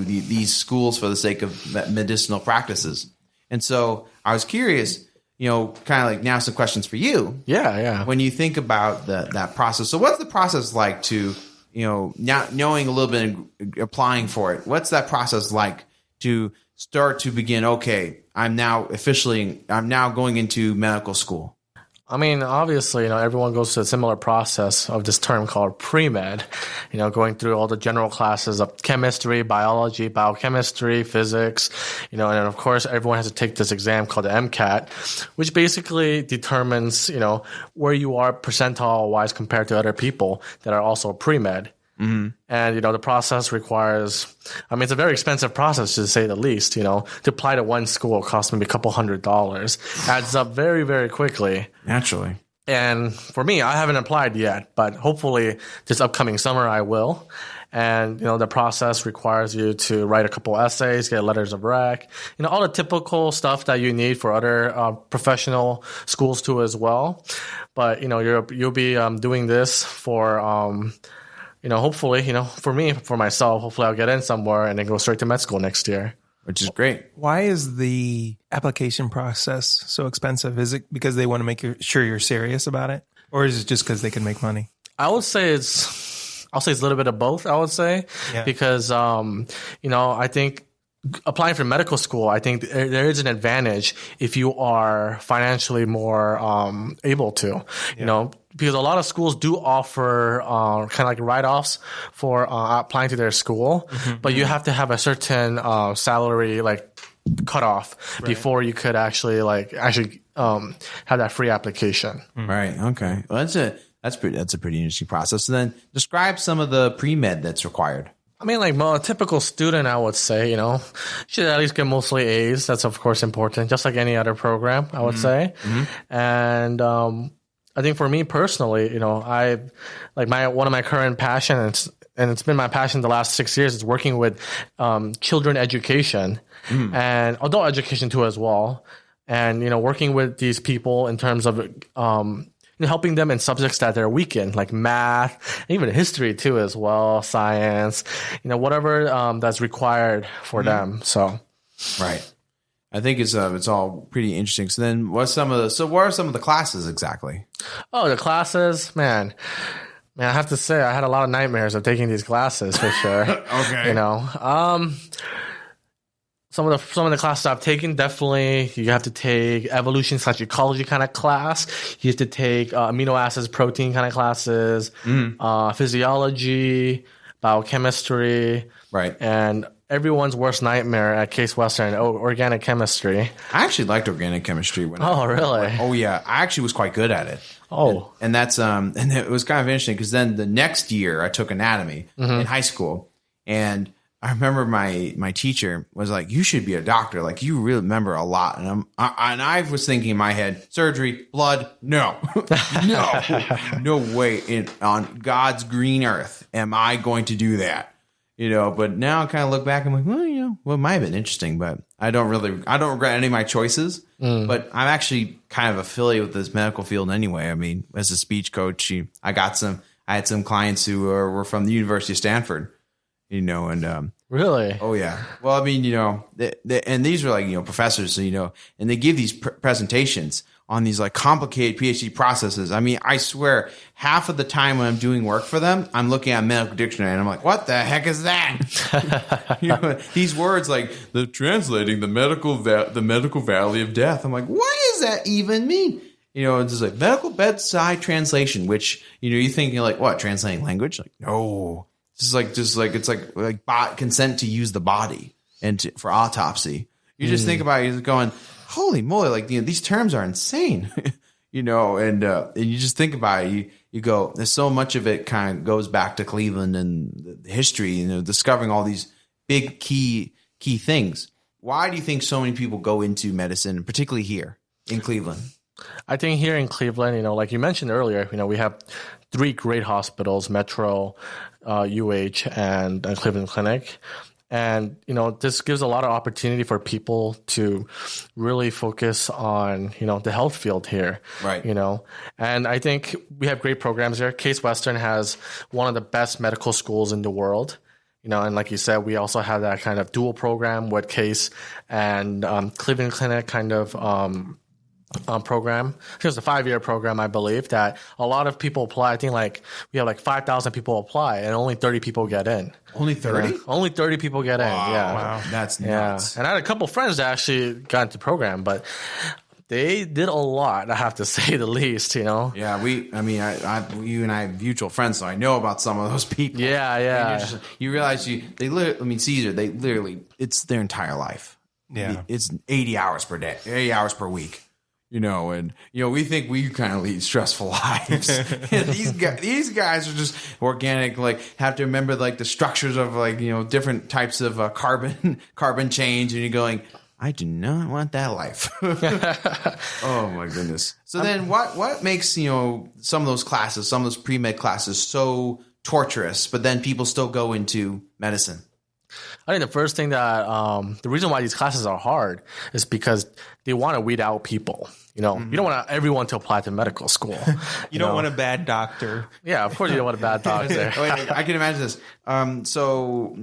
Speaker 3: these schools for the sake of medicinal practices. And so I was curious, kind of like now some questions for you.
Speaker 4: Yeah.
Speaker 3: When you think about that process, so what's the process like to now knowing a little bit and applying for it? What's that process like to start to begin? Okay, I'm now going into medical school.
Speaker 4: I mean, obviously, everyone goes through a similar process of this term called pre-med, going through all the general classes of chemistry, biology, biochemistry, physics, and of course, everyone has to take this exam called the MCAT, which basically determines, where you are percentile-wise compared to other people that are also pre-med. Mm-hmm. And, the process requires, it's a very expensive process to say the least, to apply to one school costs maybe a couple $100s, adds up very, very quickly.
Speaker 3: Naturally.
Speaker 4: And for me, I haven't applied yet, but hopefully this upcoming summer I will. And, the process requires you to write a couple essays, get letters of rec, all the typical stuff that you need for other professional schools too as well. But, you'll be doing this for hopefully, for myself, hopefully I'll get in somewhere and then go straight to med school next year.
Speaker 3: Which is great.
Speaker 2: Why is the application process so expensive? Is it because they want to make sure you're serious about it? Or is it just because they can make money?
Speaker 4: I would say it's a little bit of both, I would say. Yeah. Because, I think applying for medical school, I think there is an advantage if you are financially more able to, because a lot of schools do offer kind of like write-offs for applying to their school, but you have to have a certain salary cutoff before you could actually have that free application.
Speaker 3: Right. Okay. Well, that's a pretty interesting process. So then describe some of the pre-med that's required.
Speaker 4: A typical student, I would say, should at least get mostly A's. That's, of course, important, just like any other program, I would say. Mm-hmm. And I think for me personally, one of my current passions, and it's been my passion the last 6 years, is working with children education and adult education too as well. And, working with these people in terms of helping them in subjects that they're weak in, like math, and even history too as well, science, whatever that's required for them. So,
Speaker 3: right. I think it's all pretty interesting. So then, what are some of the classes exactly? Oh, the
Speaker 4: classes, man, I have to say I had a lot of nightmares of taking these classes for sure.
Speaker 3: Okay.
Speaker 4: Some of the classes I've taken, definitely you have to take evolution/ecology kind of class. You have to take amino acids, protein kind of classes, physiology, biochemistry,
Speaker 3: right,
Speaker 4: and everyone's worst nightmare at Case Western, organic chemistry.
Speaker 3: I actually liked organic chemistry.
Speaker 4: Really?
Speaker 3: Oh yeah, I actually was quite good at it.
Speaker 4: Oh,
Speaker 3: and that's and it was kind of interesting because then the next year I took anatomy in high school, and I remember my teacher was like, "You should be a doctor. Like you really remember a lot." And I was thinking in my head, surgery, blood, no, no way on God's green earth am I going to do that. But now I kind of look back, I'm like, well, it might have been interesting, but I don't regret any of my choices. But I'm actually kind of affiliated with this medical field anyway. I mean, as a speech coach, I had some clients who were from the University of Stanford, and
Speaker 4: really?
Speaker 3: Oh yeah. Well, I mean, and these were like, professors, so, and they give these presentations on these like complicated PhD processes. I mean, I swear half of the time when I'm doing work for them, I'm looking at medical dictionary and I'm like, what the heck is that? These words like translating the medical valley of death. I'm like, what does that even mean? It's just like medical bedside translation, which, you think you're like, what, translating language? Like, no. It's like consent to use the body and for autopsy. You just think about it, you're going, holy moly, like these terms are insane, and you just think about it, you go, there's so much of it kind of goes back to Cleveland and the history, discovering all these big key things. Why do you think so many people go into medicine, particularly here in Cleveland?
Speaker 4: I think here in Cleveland, like you mentioned earlier, we have 3 great hospitals, Metro, UH, and Cleveland Clinic. And, this gives a lot of opportunity for people to really focus on, the health field here.
Speaker 3: Right.
Speaker 4: And I think we have great programs here. Case Western has one of the best medical schools in the world. And like you said, we also have that kind of dual program with Case and Cleveland Clinic kind of program. It was a 5-year program, I believe, that a lot of people apply. I think we have 5,000 people apply and only 30 people get in.
Speaker 3: Only 30?
Speaker 4: Only 30 people get in. Yeah.
Speaker 3: Wow. That's nuts.
Speaker 4: Yeah. And I had a couple friends that actually got into the program, but they did a lot, I have to say the least,
Speaker 3: Yeah, you and I have mutual friends, so I know about some of those people.
Speaker 4: Yeah.
Speaker 3: You realize Caesar, they literally, it's their entire life.
Speaker 2: Yeah.
Speaker 3: It's 80 hours per day, 80 hours per week. We think we kind of lead stressful lives. And these guys are just organic, have to remember the structures of different types of carbon change, and you're going, I do not want that life. Oh my goodness. So then what makes, some of those classes, some of those pre-med classes so torturous, but then people still go into medicine?
Speaker 4: I think the first thing that the reason why these classes are hard is because they want to weed out people. You don't want everyone to apply to medical school.
Speaker 2: You don't want a bad doctor.
Speaker 4: Yeah, of course you don't want a bad doctor.
Speaker 3: Wait, I can imagine this. So,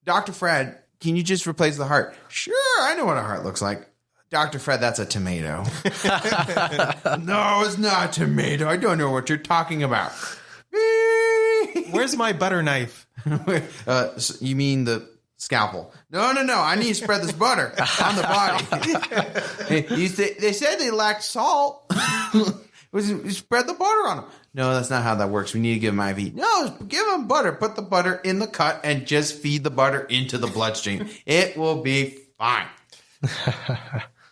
Speaker 3: Dr. Fred, can you just replace the heart? Sure, I know what a heart looks like. Dr. Fred, that's a tomato. No, it's not a tomato. I don't know what you're talking about.
Speaker 2: Where's my butter knife?
Speaker 3: You mean the scalpel? No. I need to spread this butter on the body. They said they lacked salt. You spread the butter on them. No, that's not how that works. We need to give them IV. No, give them butter. Put the butter in the cut and just feed the butter into the bloodstream. It will be fine.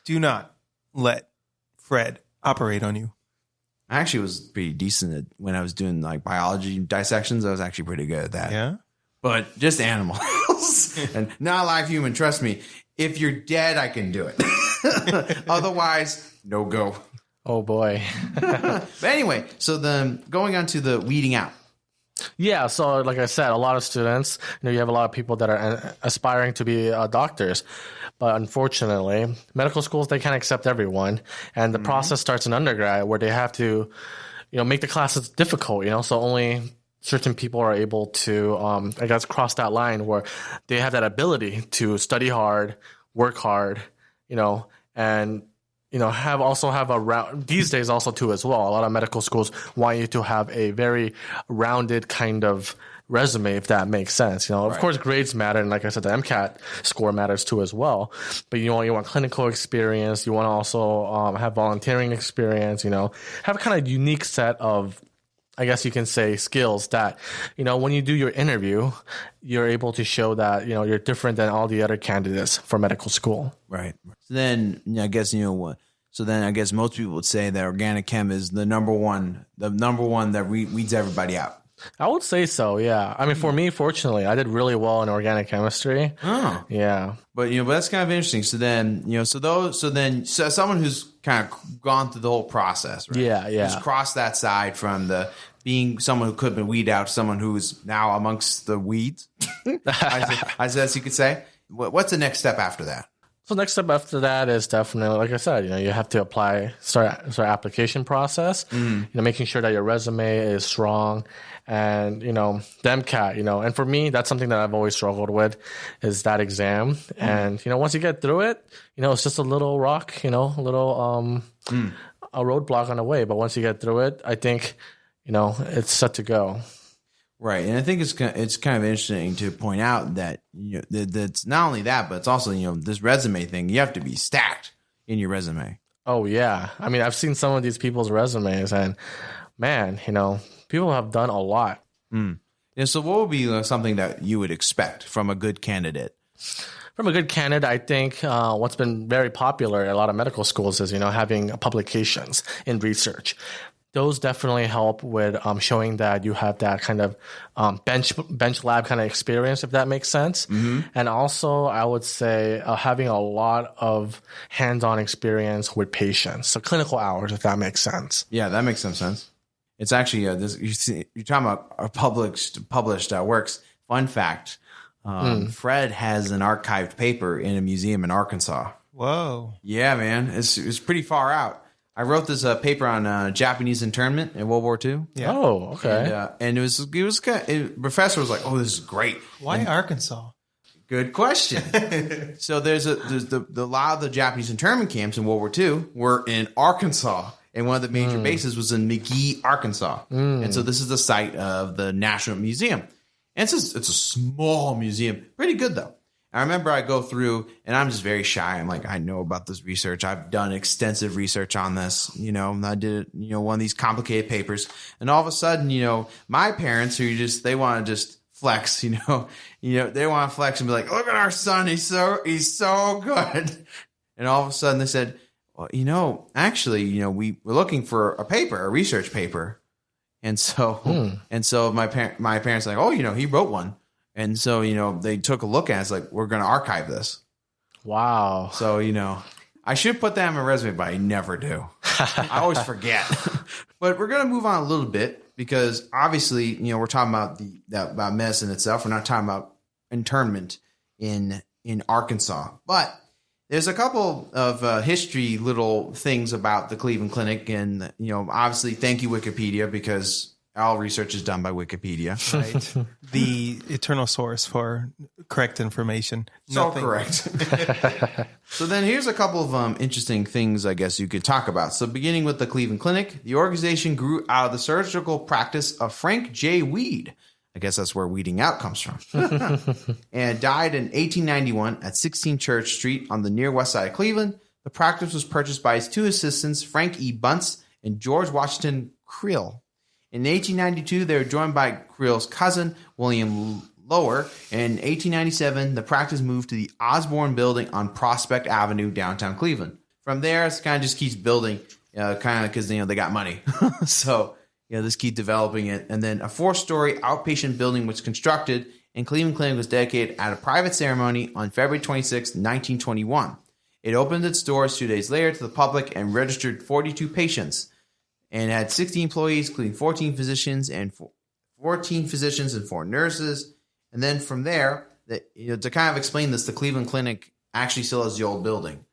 Speaker 2: Do not let Fred operate on you.
Speaker 3: I actually was pretty decent at when I was doing biology dissections. I was actually pretty good at that.
Speaker 2: Yeah.
Speaker 3: But just animals and not live human. Trust me. If you're dead, I can do it. Otherwise, no go.
Speaker 4: Oh boy.
Speaker 3: But anyway, so then going on to the weeding out.
Speaker 4: Yeah, so like I said, a lot of students, you have a lot of people that are aspiring to be doctors. But unfortunately, medical schools, they can't accept everyone. And the process starts in undergrad where they have to, make the classes difficult, so only certain people are able to, cross that line where they have that ability to study hard, work hard, and have a round these days also too as well. A lot of medical schools want you to have a very rounded kind of resume, if that makes sense. Of course, grades matter, and like I said, the MCAT score matters too as well. But you want clinical experience. You want to also have volunteering experience. Have a kind of unique set of I guess you can say, skills that, when you do your interview, you're able to show that, you're different than all the other candidates for medical school.
Speaker 3: Right. So then I guess, most people would say that organic chem is the number one that weeds everybody out.
Speaker 4: I would say so, yeah. I mean, for me, fortunately, I did really well in organic chemistry.
Speaker 3: Oh.
Speaker 4: Yeah.
Speaker 3: But, but that's kind of interesting. So then, so someone who's kind of gone through the whole process, right?
Speaker 4: Yeah.
Speaker 3: Who's crossed that side from being someone who could have been weeded out to someone who's now amongst the weeds, as you could say. What's the next step after that?
Speaker 4: So next step after that is definitely, like I said, you have to start application process, making sure that your resume is strong, and, the MCAT, and for me, that's something that I've always struggled with, is that exam. And, once you get through it, it's just a little rock, a roadblock on the way. But once you get through it, I think, it's set to go.
Speaker 3: Right, and I think it's kind of interesting to point out that that's not only that, but it's also this resume thing. You have to be stacked in your resume.
Speaker 4: Oh yeah, I mean I've seen some of these people's resumes, and man, people have done a lot.
Speaker 3: Yeah, so what would be something that you would expect from a good candidate?
Speaker 4: From a good candidate, I think what's been very popular at a lot of medical schools is having publications in research. Those definitely help with showing that you have that kind of bench lab kind of experience, if that makes sense. Mm-hmm. And also, I would say having a lot of hands-on experience with patients, so clinical hours, if that makes sense.
Speaker 3: Yeah, that makes some sense. It's actually you're talking about published works. Fun fact: Fred has an archived paper in a museum in Arkansas.
Speaker 2: Whoa!
Speaker 3: Yeah, man, it's pretty far out. I wrote this paper on Japanese internment in World War II.
Speaker 2: Yeah.
Speaker 4: Oh, okay.
Speaker 3: And the professor was like, "Oh, this is great."
Speaker 2: Why Arkansas?
Speaker 3: Good question. So there's a lot of the Japanese internment camps in World War II were in Arkansas, and one of the major bases was in McGee, Arkansas. And so this is the site of the National Museum. And it's a small museum, pretty good though. I remember I go through, and I'm just very shy. I'm like, I know about this research. I've done extensive research on this. I did, one of these complicated papers. And all of a sudden, my parents who they want to just flex, they want to flex and be like, look at our son. He's so good. And all of a sudden they said, well, actually, we're looking for a research paper. And so, my parents are like, oh, he wrote one. And so, they took a look at it. It's like, we're going to archive this.
Speaker 4: Wow.
Speaker 3: So, I should put that in my resume, but I never do. I always forget. But we're going to move on a little bit because obviously, we're talking about medicine itself. We're not talking about internment in Arkansas. But there's a couple of history little things about the Cleveland Clinic. And, obviously, thank you, Wikipedia, because all research is done by Wikipedia.
Speaker 2: Right. The eternal source for correct information.
Speaker 3: So correct. So then here's a couple of interesting things I guess you could talk about. So beginning with the Cleveland Clinic, the organization grew out of the surgical practice of Frank J. Weed. I guess that's where weeding out comes from. And died in 1891 at 16 Church Street on the near west side of Cleveland. The practice was purchased by his two assistants, Frank E. Bunce and George Washington Creel. In 1892, they were joined by Creel's cousin, William Lower. And in 1897, the practice moved to the Osborne Building on Prospect Avenue, downtown Cleveland. From there, it kind of just keeps building, kind of because, they got money. So, just keep developing it. And then a 4-story outpatient building was constructed, and Cleveland Clinic was dedicated at a private ceremony on February 26, 1921. It opened its doors 2 days later to the public and registered 42 patients. And had 60 employees, including 14 physicians and 4 nurses. And then from there, to kind of explain this, the Cleveland Clinic actually still has the old building.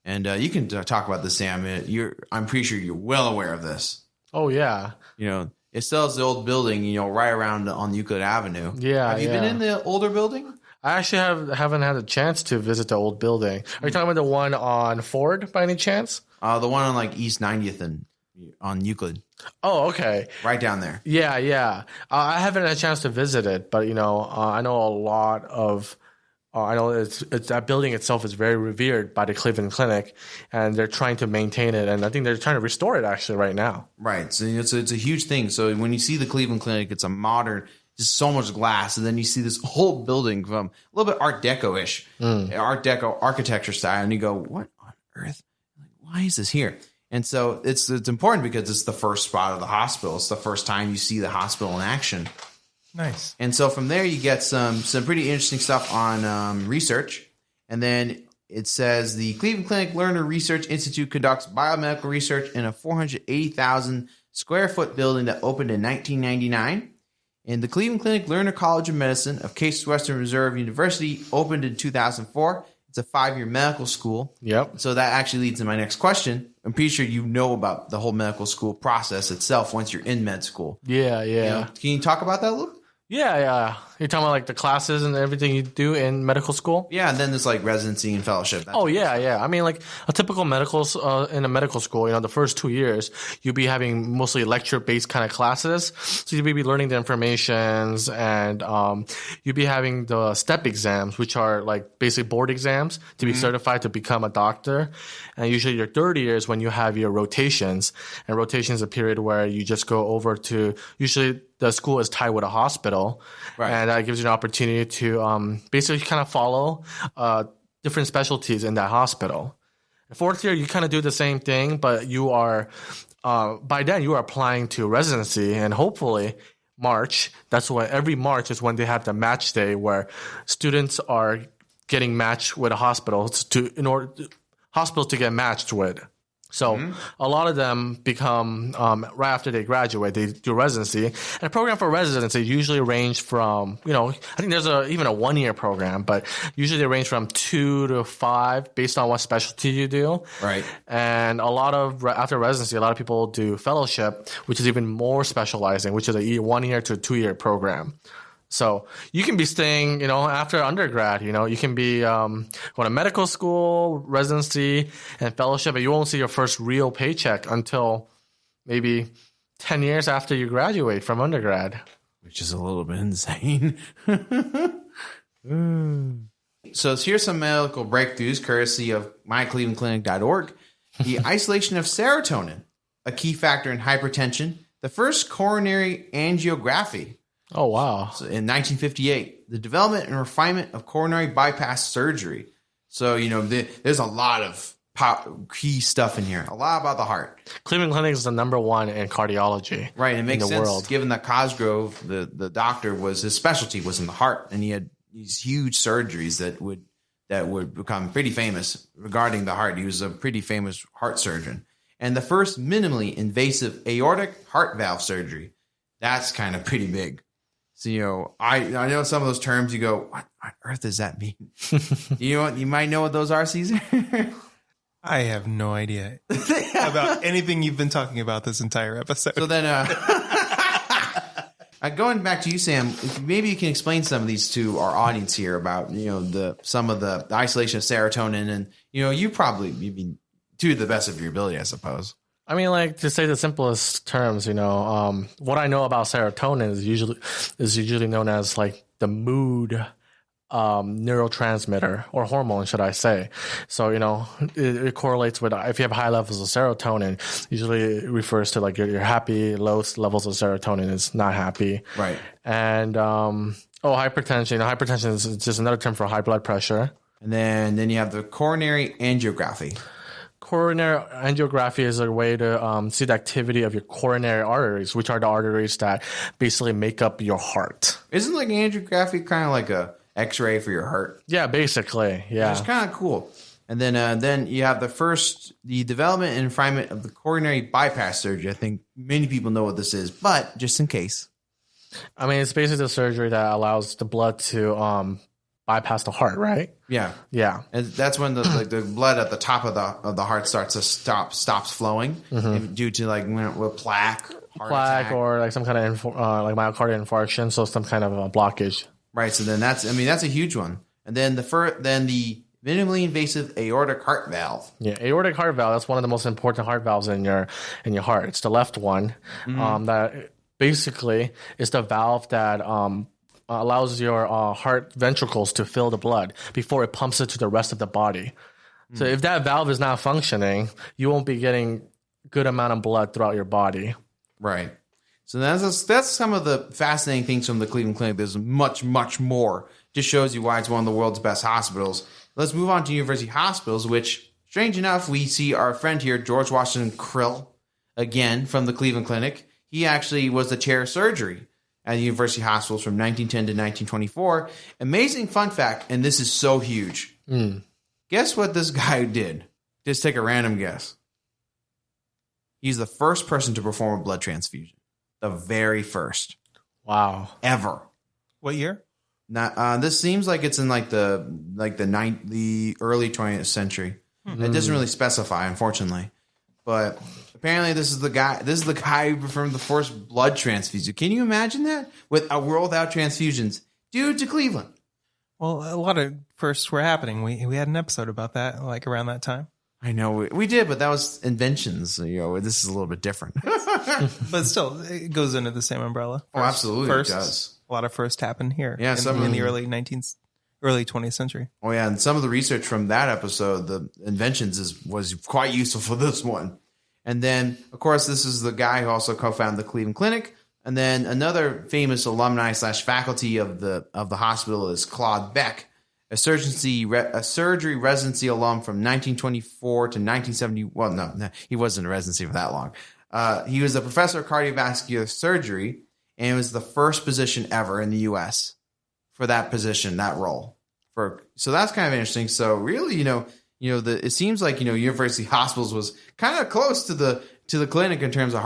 Speaker 3: And you can talk about this, Sam. I'm pretty sure you're well aware of this.
Speaker 4: Oh, yeah.
Speaker 3: It still has the old building, right around on Euclid Avenue.
Speaker 4: Yeah.
Speaker 3: Have you been in the older building?
Speaker 4: I actually haven't had a chance to visit the old building. Are you talking about the one on Ford by any chance?
Speaker 3: The one on East 90th and on Euclid.
Speaker 4: Oh, okay.
Speaker 3: Right down there.
Speaker 4: Yeah. I haven't had a chance to visit it, but I know a lot of I know it's that building itself is very revered by the Cleveland Clinic, and they're trying to maintain it. And I think they're trying to restore it actually right now.
Speaker 3: Right. So it's a huge thing. So when you see the Cleveland Clinic, it's a modern, just so much glass. And then you see this whole building from a little bit Art Deco-ish, Art Deco architecture style. And you go, what on earth? Like, why is this here? And so it's important because it's the first spot of the hospital. It's the first time you see the hospital in action.
Speaker 2: Nice.
Speaker 3: And so from there, you get some pretty interesting stuff on research. And then it says the Cleveland Clinic Learner Research Institute conducts biomedical research in a 480,000 square foot building that opened in 1999. And the Cleveland Clinic Learner College of Medicine of Case Western Reserve University opened in 2004. It's a 5-year medical school.
Speaker 4: Yep.
Speaker 3: So that actually leads to my next question. I'm pretty sure you know about the whole medical school process itself once you're in med school.
Speaker 4: Yeah.
Speaker 3: You know, can you talk about that, Luke?
Speaker 4: Yeah. You're talking about like the classes and everything you do in medical school?
Speaker 3: Yeah, and then there's like residency and fellowship.
Speaker 4: Yeah. I mean, like a typical in a medical school, the first 2 years, you'll be having mostly lecture-based kind of classes. So you'll be learning the informations, and you'll be having the step exams, which are like basically board exams to be certified to become a doctor. And usually your third year is when you have your rotations. And rotations is a period where you just go over to, usually the school is tied with a hospital.
Speaker 3: Right.
Speaker 4: And that gives you an opportunity to basically kind of follow different specialties in that hospital. The fourth year, you kind of do the same thing, but you are by then you are applying to residency, and hopefully March. That's why every March is when they have the match day, where students are getting matched with a hospital hospitals to get matched with. So a lot of them become, right after they graduate, they do residency. And the program for residency usually range from, I think there's even a 1-year program, but usually they range from 2 to 5 based on what specialty you do.
Speaker 3: Right.
Speaker 4: And after residency, a lot of people do fellowship, which is even more specializing, which is a 1-year to 2-year program. So you can be staying, after undergrad, you can be going to medical school, residency, and fellowship, but you won't see your first real paycheck until maybe 10 years after you graduate from undergrad.
Speaker 3: Which is a little bit insane. So here's some medical breakthroughs courtesy of myclevelandclinic.org. The isolation of serotonin, a key factor in hypertension. The first coronary angiography.
Speaker 4: Oh, wow.
Speaker 3: So in 1958, the development and refinement of coronary bypass surgery. So, there's a lot of key stuff in here, a lot about the heart.
Speaker 4: Cleveland Clinic is the number 1 in cardiology.
Speaker 3: Right. It makes
Speaker 4: in the
Speaker 3: sense
Speaker 4: world.
Speaker 3: Given that Cosgrove, the doctor, his specialty was in the heart, and he had these huge surgeries that would become pretty famous regarding the heart. He was a pretty famous heart surgeon. And the first minimally invasive aortic heart valve surgery. That's kind of pretty big. So, I know some of those terms you go, what on earth does that mean? You might know what those are, Caesar?
Speaker 2: I have no idea about anything you've been talking about this entire episode.
Speaker 3: So then, going back to you, Sam, maybe you can explain some of these to our audience here about, some of the isolation of serotonin, and, you've been to the best of your ability, I suppose.
Speaker 4: I mean, like, to say the simplest terms, what I know about serotonin is usually known as like the mood neurotransmitter, or hormone, should I say. So, it correlates with, if you have high levels of serotonin, usually it refers to like you're happy, low levels of serotonin is not happy. Right. And, hypertension. Hypertension is just another term for high blood pressure.
Speaker 3: And then you have the coronary angiography.
Speaker 4: Coronary angiography is a way to see the activity of your coronary arteries, which are the arteries that basically make up your heart.
Speaker 3: Isn't like angiography kind of like a X-ray for your heart?
Speaker 4: Yeah, basically. Yeah,
Speaker 3: it's kind of cool. And then you have the development and refinement of the coronary bypass surgery. I think many people know what this is, but just in case,
Speaker 4: I mean, it's basically the surgery that allows the blood to bypass the heart, right?
Speaker 3: Yeah. And that's when the blood at the top of the heart stops flowing due to with plaque,
Speaker 4: attack, or like some kind of like myocardial infarction, so some kind of a blockage.
Speaker 3: Right. So then that's a huge one. And then the minimally invasive aortic heart valve.
Speaker 4: Yeah, aortic heart valve. That's one of the most important heart valves in your heart. It's the left one. That basically is the valve that allows your heart ventricles to fill the blood before it pumps it to the rest of the body. So if that valve is not functioning, you won't be getting good amount of blood throughout your body.
Speaker 3: Right. So that's some of the fascinating things from the Cleveland Clinic. There's much, much more. Just shows you why it's one of the world's best hospitals. Let's move on to university hospitals, which, strange enough, we see our friend here, George Washington Krill, again from the Cleveland Clinic. He actually was the chair of surgery at the university hospitals from 1910 to 1924. Amazing fun fact, and this is so huge. Guess what this guy did? Just take a random guess. He's the first person to perform a blood transfusion. The very first.
Speaker 4: Wow.
Speaker 3: Ever.
Speaker 2: What year?
Speaker 3: Now, this seems like it's in the early 20th century. It doesn't really specify, unfortunately. But apparently this is the guy who performed the first blood transfusion. Can you imagine that? With a world without transfusions due to Cleveland.
Speaker 2: Well, a lot of firsts were happening. We had an episode about that, like around that time.
Speaker 3: I know we did, but that was inventions. This is a little bit different.
Speaker 2: But still, it goes into the same umbrella.
Speaker 3: Oh, absolutely,
Speaker 2: First,
Speaker 3: it does.
Speaker 2: A lot of firsts happened here.
Speaker 3: Yeah,
Speaker 2: in the early 20th century.
Speaker 3: Oh yeah, and some of the research from that episode, the inventions, was quite useful for this one. And then, of course, this is the guy who also co-founded the Cleveland Clinic. And then another famous alumni / faculty of the hospital is Claude Beck, a surgery residency alum from 1924 to 1970. Well, no, he wasn't in residency for that long. He was a professor of cardiovascular surgery, and was the first position ever in the U.S. for that position, that role. So that's kind of interesting. So really, it seems like university hospitals was kind of close to the clinic in terms of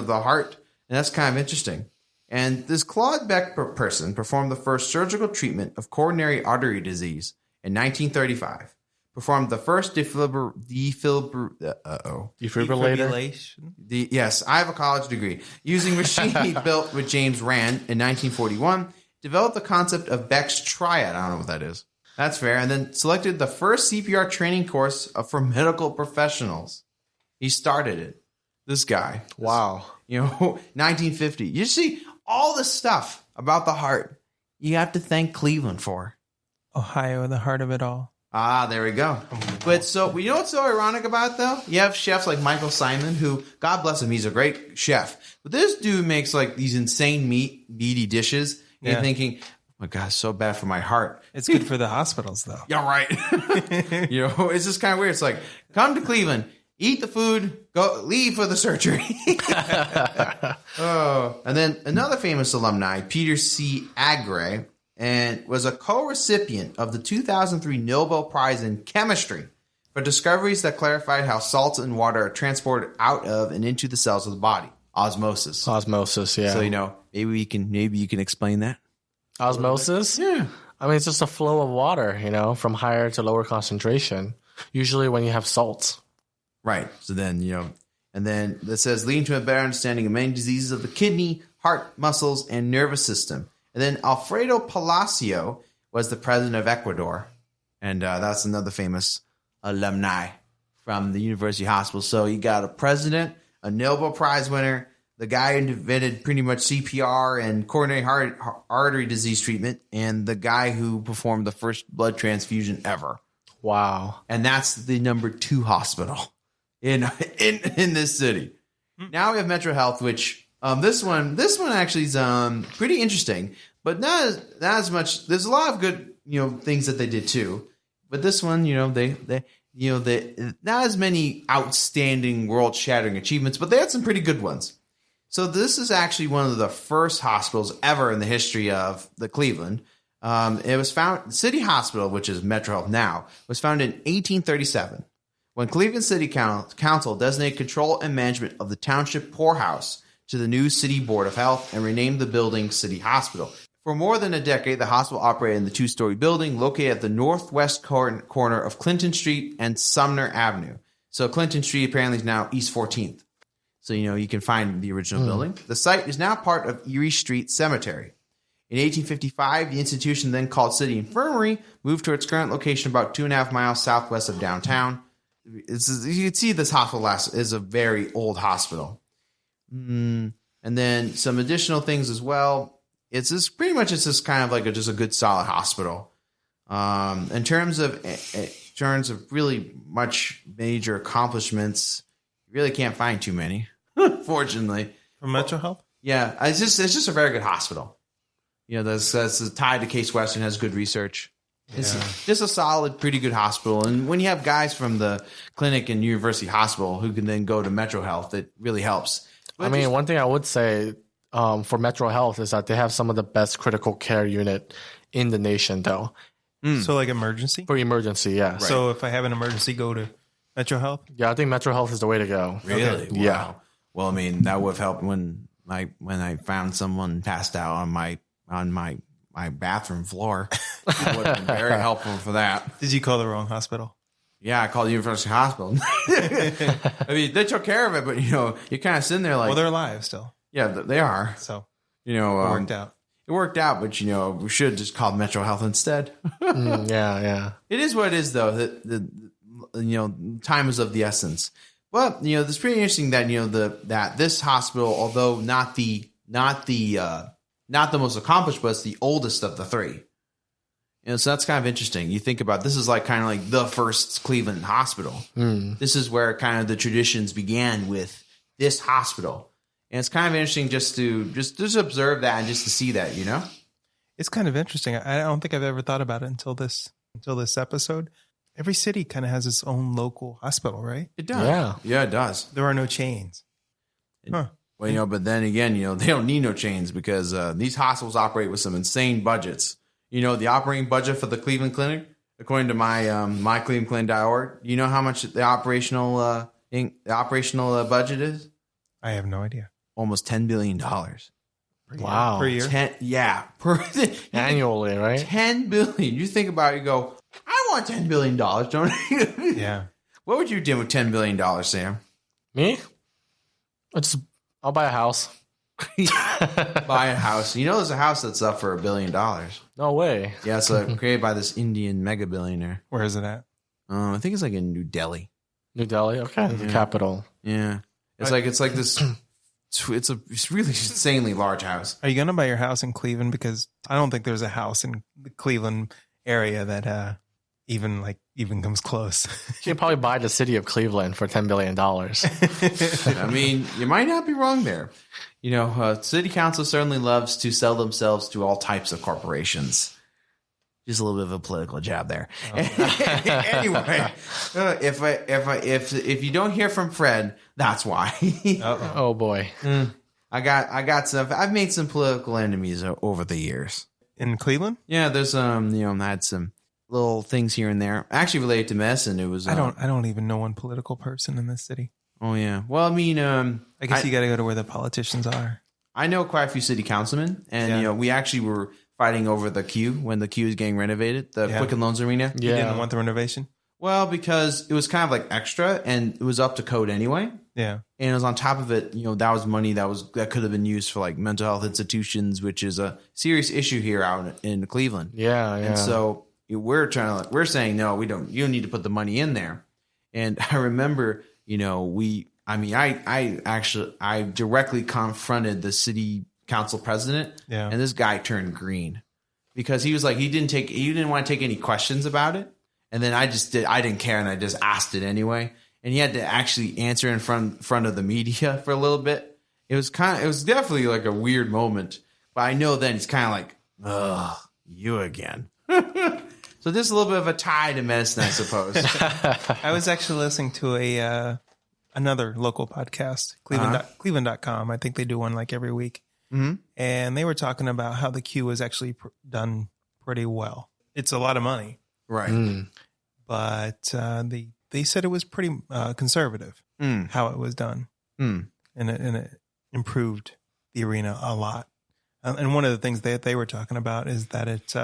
Speaker 3: the heart, and that's kind of interesting. And this Claude Beck person performed the first surgical treatment of coronary artery disease in 1935. Performed the first defibrillator. Yes, I have a college degree. Using machine he built with James Rand in 1941. Developed the concept of Beck's triad. I don't know what that is. That's fair. And then selected the first CPR training course for medical professionals. He started it. This guy.
Speaker 4: Wow.
Speaker 3: 1950. You see all the stuff about the heart you have to thank Cleveland for.
Speaker 2: Ohio, the heart of it all.
Speaker 3: Ah, there we go. But so, you know what's so ironic about it, though? You have chefs like Michael Simon, who, God bless him, he's a great chef. But this dude makes like these insane meaty dishes. And you're thinking, oh my God, it's so bad for my heart.
Speaker 2: It's good for the hospitals, though.
Speaker 3: Yeah, right. It's just kind of weird. It's like, come to Cleveland, eat the food, leave for the surgery. And then another famous alumni, Peter C. Agre, and was a co-recipient of the 2003 Nobel Prize in Chemistry for discoveries that clarified how salts and water are transported out of and into the cells of the body. Osmosis.
Speaker 4: Yeah.
Speaker 3: So, maybe you can explain that.
Speaker 4: Osmosis?
Speaker 3: Yeah.
Speaker 4: I mean, it's just a flow of water, from higher to lower concentration, usually when you have salts.
Speaker 3: Right. So then, and then it says leading to a better understanding of many diseases of the kidney, heart, muscles, and nervous system. And then Alfredo Palacio was the president of Ecuador. And that's another famous alumni from the University Hospital. So you got a president, a Nobel Prize winner, the guy who invented pretty much CPR and coronary artery disease treatment, and the guy who performed the first blood transfusion ever.
Speaker 4: Wow.
Speaker 3: And that's the number 2 hospital in this city. Now we have Metro Health, which this one actually is pretty interesting, but not as much. There's a lot of good things that they did too, but this one they not as many outstanding world-shattering achievements, but they had some pretty good ones. So this is actually one of the first hospitals ever in the history of the Cleveland. It was found City Hospital, which is Metro Health now, was founded in 1837 when Cleveland City Council designated control and management of the township poorhouse to the new City Board of Health and renamed the building City Hospital. For more than a decade, the hospital operated in the 2-story building located at the northwest corner of Clinton Street and Sumner Avenue. So Clinton Street apparently is now East 14th. So, you can find the original building. The site is now part of Erie Street Cemetery. In 1855, the institution, then called City Infirmary, moved to its current location about 2.5 miles southwest of downtown. You can see this hospital is a very old hospital. And then some additional things as well. it's just pretty much it's just kind of like just a good solid hospital. In terms of really much major accomplishments, you really can't find too many, fortunately.
Speaker 2: For Metro Health?
Speaker 3: Yeah, it's just a very good hospital. That's tied to Case Western, has good research. It's just a solid, pretty good hospital. And when you have guys from the clinic and University Hospital who can then go to Metro Health, it really helps. But
Speaker 4: one thing I would say for Metro Health is that they have some of the best critical care unit in the nation, though.
Speaker 2: So like emergency?
Speaker 4: For emergency, yeah.
Speaker 2: Right. So if I have an emergency, go to Metro Health?
Speaker 4: Yeah, I think Metro Health is the way to go.
Speaker 3: Really?
Speaker 4: Okay.
Speaker 3: Wow.
Speaker 4: Yeah.
Speaker 3: Well, I mean, that would have helped when I found someone passed out on my bathroom floor. It would have been very helpful for that.
Speaker 2: Did you call the wrong hospital?
Speaker 3: Yeah, I called the University Hospital. I mean, they took care of it, but you're kind of sitting there like,
Speaker 2: well, they're alive still.
Speaker 3: Yeah, they are.
Speaker 2: So
Speaker 3: it
Speaker 2: worked out.
Speaker 3: It worked out, but we should have just called Metro Health instead.
Speaker 4: Yeah.
Speaker 3: It is what it is, though. Time is of the essence. But it's pretty interesting that that this hospital, although not the most accomplished, but it's the oldest of the three. So that's kind of interesting. You think about this is kind of like the first Cleveland hospital. This is where kind of the traditions began with this hospital. And it's kind of interesting just to observe that and just to see that,
Speaker 2: It's kind of interesting. I don't think I've ever thought about it until this episode. Every city kind of has its own local hospital, right?
Speaker 3: It does. Yeah, it does.
Speaker 2: There are no chains. Huh.
Speaker 3: Well, but then again, they don't need no chains because these hospitals operate with some insane budgets. The operating budget for the Cleveland Clinic, according to my myclevelandclinic.org, you know how much the operational budget is?
Speaker 2: I have no idea.
Speaker 3: Almost $10 billion.
Speaker 4: Wow.
Speaker 2: Per year?
Speaker 4: Annually, right?
Speaker 3: $10 billion. You think about it, you go, I want $10 billion, don't you?
Speaker 2: Yeah.
Speaker 3: What would you do with $10 billion, Sam?
Speaker 4: Me? I'll buy a house.
Speaker 3: Buy a house. There's a house that's up for $1 billion.
Speaker 4: No way.
Speaker 3: Yeah, it's created by this Indian mega billionaire.
Speaker 2: Where is it at?
Speaker 3: I think it's in New Delhi.
Speaker 4: New Delhi? Okay. The capital.
Speaker 3: Yeah. It's like this. It's really insanely large house.
Speaker 2: Are you going to buy your house in Cleveland? Because I don't think there's a house in the Cleveland area that even comes close.
Speaker 4: You could probably buy the city of Cleveland for $10 billion.
Speaker 3: I mean, you might not be wrong there. City council certainly loves to sell themselves to all types of corporations. Just a little bit of a political jab there. Anyway, if you don't hear from Fred, that's why.
Speaker 4: Oh boy.
Speaker 3: I've made some political enemies over the years.
Speaker 2: In Cleveland?
Speaker 3: Yeah, there's I had some little things here and there. Actually related to medicine, it was
Speaker 2: I don't even know one political person in this city.
Speaker 3: Oh yeah. Well, I mean,
Speaker 2: I guess you got to go to where the politicians are.
Speaker 3: I know quite a few city councilmen, and we actually were fighting over the Q when the Q was getting renovated, the Quicken Loans Arena.
Speaker 2: You didn't want the renovation?
Speaker 3: Well, because it was kind of like extra, and it was up to code anyway.
Speaker 2: Yeah,
Speaker 3: and it was on top of it. That was money that could have been used for mental health institutions, which is a serious issue here out in Cleveland.
Speaker 4: Yeah.
Speaker 3: And so we're saying no, we don't. You don't need to put the money in there. And I remember, I directly confronted the city council president, and this guy turned green because he was like, he didn't want to take any questions about it. And then I didn't care. And I just asked it anyway. And he had to actually answer in front of the media for a little bit. It was definitely like a weird moment, but I know then he's kind of like, ugh, you again. So there's a little bit of a tie to medicine, I suppose.
Speaker 2: I was actually listening to another local podcast, Cleveland.com. I think they do one every week. Mm-hmm. And they were talking about how the Q was actually done pretty well. It's a lot of money.
Speaker 3: Right.
Speaker 2: But they said it was pretty conservative how it was done. And it improved the arena a lot. And one of the things that they were talking about is that it's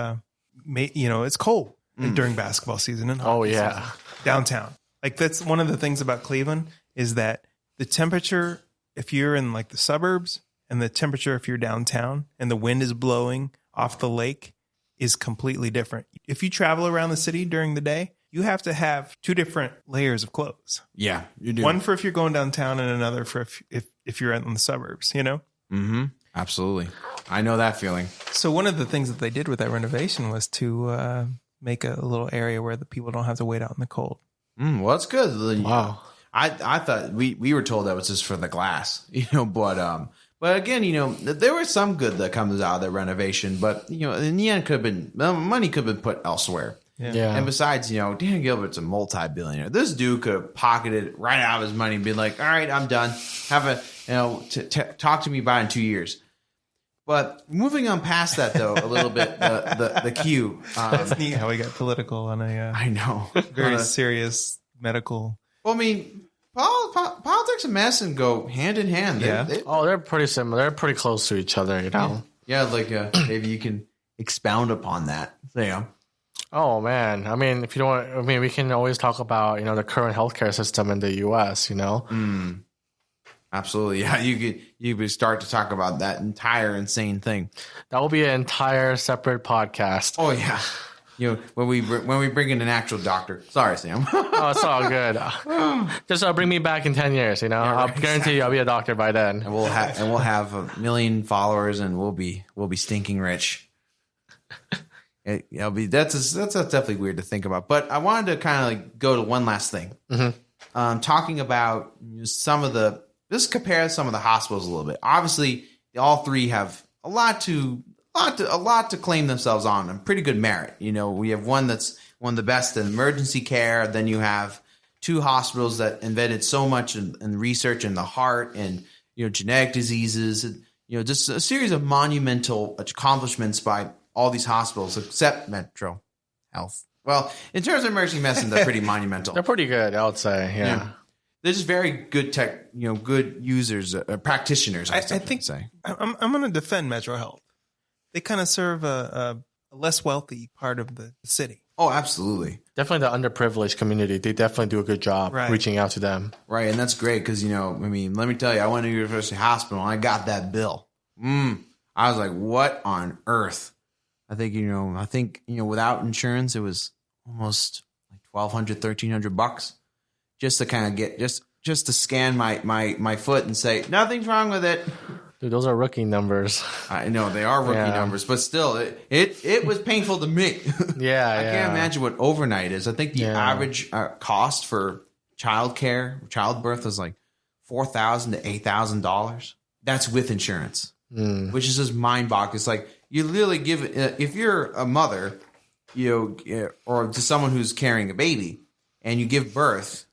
Speaker 2: cold during basketball season and hockey season, downtown. That's one of the things about Cleveland is that the temperature, if you're in the suburbs, and the temperature if you're downtown and the wind is blowing off the lake is completely different. If you travel around the city during the day, you have to have two different layers of clothes.
Speaker 3: Yeah, you do.
Speaker 2: One for if you're going downtown and another for if you're out in the suburbs,
Speaker 3: Mm-hmm. Absolutely. I know that feeling.
Speaker 2: So one of the things that they did with that renovation was to make a little area where the people don't have to wait out in the cold.
Speaker 3: Well, that's good.
Speaker 4: Wow.
Speaker 3: I thought we were told that was just for the glass, but again, there was some good that comes out of the renovation, but in the end, money could have been put elsewhere.
Speaker 4: Yeah.
Speaker 3: And besides, Dan Gilbert's a multi-billionaire. This dude could have pocketed it right out of his money and been like, all right, I'm done. Talk to me about it in 2 years. But moving on past that, though, a little bit, the queue.
Speaker 2: That's neat how we got political on a
Speaker 3: I know.
Speaker 2: very serious medical.
Speaker 3: Well, I mean, politics and medicine go hand in hand.
Speaker 2: Yeah.
Speaker 4: They're pretty similar. They're pretty close to each other,
Speaker 3: Yeah, maybe you can expound upon that.
Speaker 4: Oh man, I mean, if you don't, we can always talk about the current healthcare system in the U.S.
Speaker 3: Absolutely, yeah. You could start to talk about that entire insane thing.
Speaker 4: That will be an entire separate podcast.
Speaker 3: Oh yeah, when we bring in an actual doctor. Sorry, Sam.
Speaker 4: Oh, it's all good. Just bring me back in 10 years. I'll guarantee you I'll be a doctor by then.
Speaker 3: And we'll have 1 million followers, and we'll be stinking rich. That's definitely weird to think about. But I wanted to kind of go to one last thing. Mm-hmm. Talking about just compare some of the hospitals a little bit. Obviously, all three have a lot to claim themselves on and pretty good merit. We have one that's one of the best in emergency care. Then you have 2 hospitals that invented so much in research in the heart and genetic diseases. And, just a series of monumental accomplishments by all these hospitals except Metro Health. Well, in terms of emergency medicine, they're pretty monumental.
Speaker 4: They're pretty good, I would say. Yeah.
Speaker 3: They're just very good good users, practitioners.
Speaker 2: I think I'm going to defend Metro Health. They kind of serve a less wealthy part of the city.
Speaker 3: Oh, absolutely.
Speaker 4: Definitely the underprivileged community. They definitely do a good job reaching out to them.
Speaker 3: Right, and that's great because, let me tell you, I went to University Hospital and I got that bill. I was like, what on earth? I think, without insurance, it was almost like $1,200, $1,300 just to kind of get, just to scan my foot and say, nothing's wrong with it.
Speaker 4: Dude, those are rookie numbers.
Speaker 3: I know they are rookie numbers, but still, it was painful to me.
Speaker 4: Yeah,
Speaker 3: I can't imagine what overnight is. I think the average cost for childbirth is like $4,000 to $8,000. That's with insurance, which is just mind-boggling. It's like you literally give if you're a mother, or to someone who's carrying a baby, and you give birth,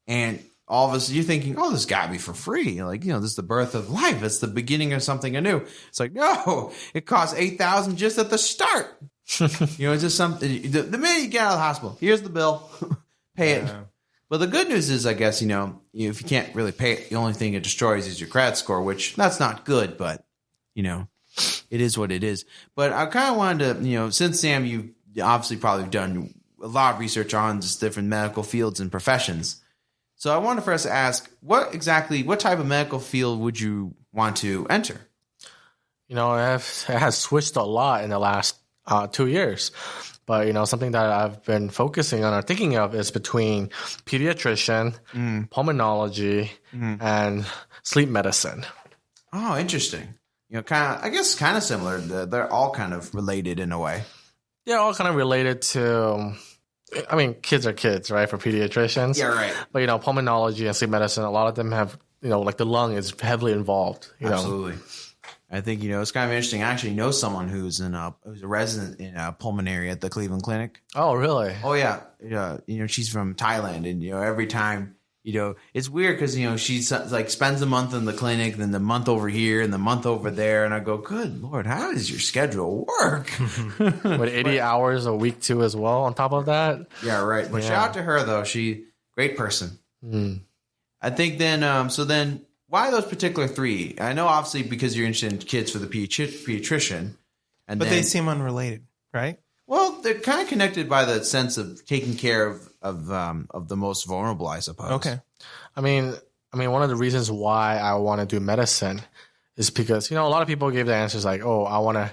Speaker 3: and all of a sudden you're thinking, oh, this got me for free. Like, this is the birth of life. It's the beginning of something anew. It's like, no, it costs $8,000 just at the start. It's just something. The minute you get out of the hospital, here's the bill, pay it. But the good news is, I guess, if you can't really pay it, the only thing it destroys is your credit score, which that's not good, but, it is what it is. But I kind of wanted to, since Sam, you've obviously probably done a lot of research on just different medical fields and professions. So I wanted for us to ask, what type of medical field would you want to enter?
Speaker 4: It has switched a lot in the last 2 years. But, something that I've been focusing on or thinking of is between pediatrician, pulmonology, and sleep medicine.
Speaker 3: Oh, interesting. Kind of similar. They're all kind of related in a way.
Speaker 4: Yeah, all kind of related to, kids are kids, right, for pediatricians.
Speaker 3: Yeah, right.
Speaker 4: But, pulmonology and sleep medicine, a lot of them have, like the lung is heavily involved.
Speaker 3: Absolutely. I think, it's kind of interesting. I actually know someone who's who's a resident in pulmonary at the Cleveland Clinic.
Speaker 4: Oh, really?
Speaker 3: Oh, yeah. She's from Thailand, and, every time, it's weird because, she spends a month in the clinic, then the month over here and the month over there. And I go, good Lord, how does your schedule work?
Speaker 4: With 80 hours a week too as well on top of that?
Speaker 3: Yeah, right. But shout out to her, though. Great person. I think then, why those particular 3? I know, obviously, because you're interested in kids for the pediatrician. But
Speaker 2: they seem unrelated, right?
Speaker 3: Well, they're kind of connected by the sense of taking care of the most vulnerable, I suppose.
Speaker 2: Okay.
Speaker 4: I mean, one of the reasons why I want to do medicine is because, a lot of people give the answers like, oh, I want to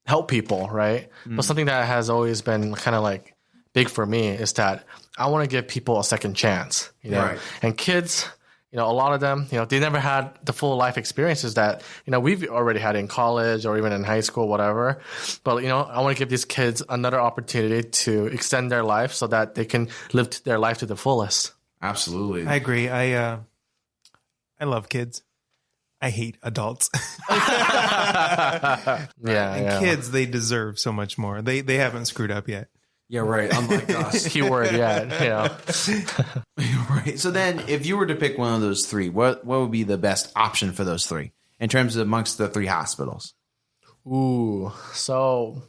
Speaker 4: help people, right? But something that has always been kind of like big for me is that I want to give people a second chance,
Speaker 3: Right.
Speaker 4: And kids, a lot of them, they never had the full life experiences that, we've already had in college or even in high school, whatever. But, I want to give these kids another opportunity to extend their life so that they can live their life to the fullest.
Speaker 3: Absolutely.
Speaker 2: I agree. I love kids. I hate adults. Kids, they deserve so much more. They haven't screwed up yet.
Speaker 3: Yeah, right. Unlike us.
Speaker 4: Keyword, yeah.
Speaker 3: Right. So then, if you were to pick one of those three, what would be the best option for those three in terms of amongst the three hospitals?
Speaker 4: Ooh, so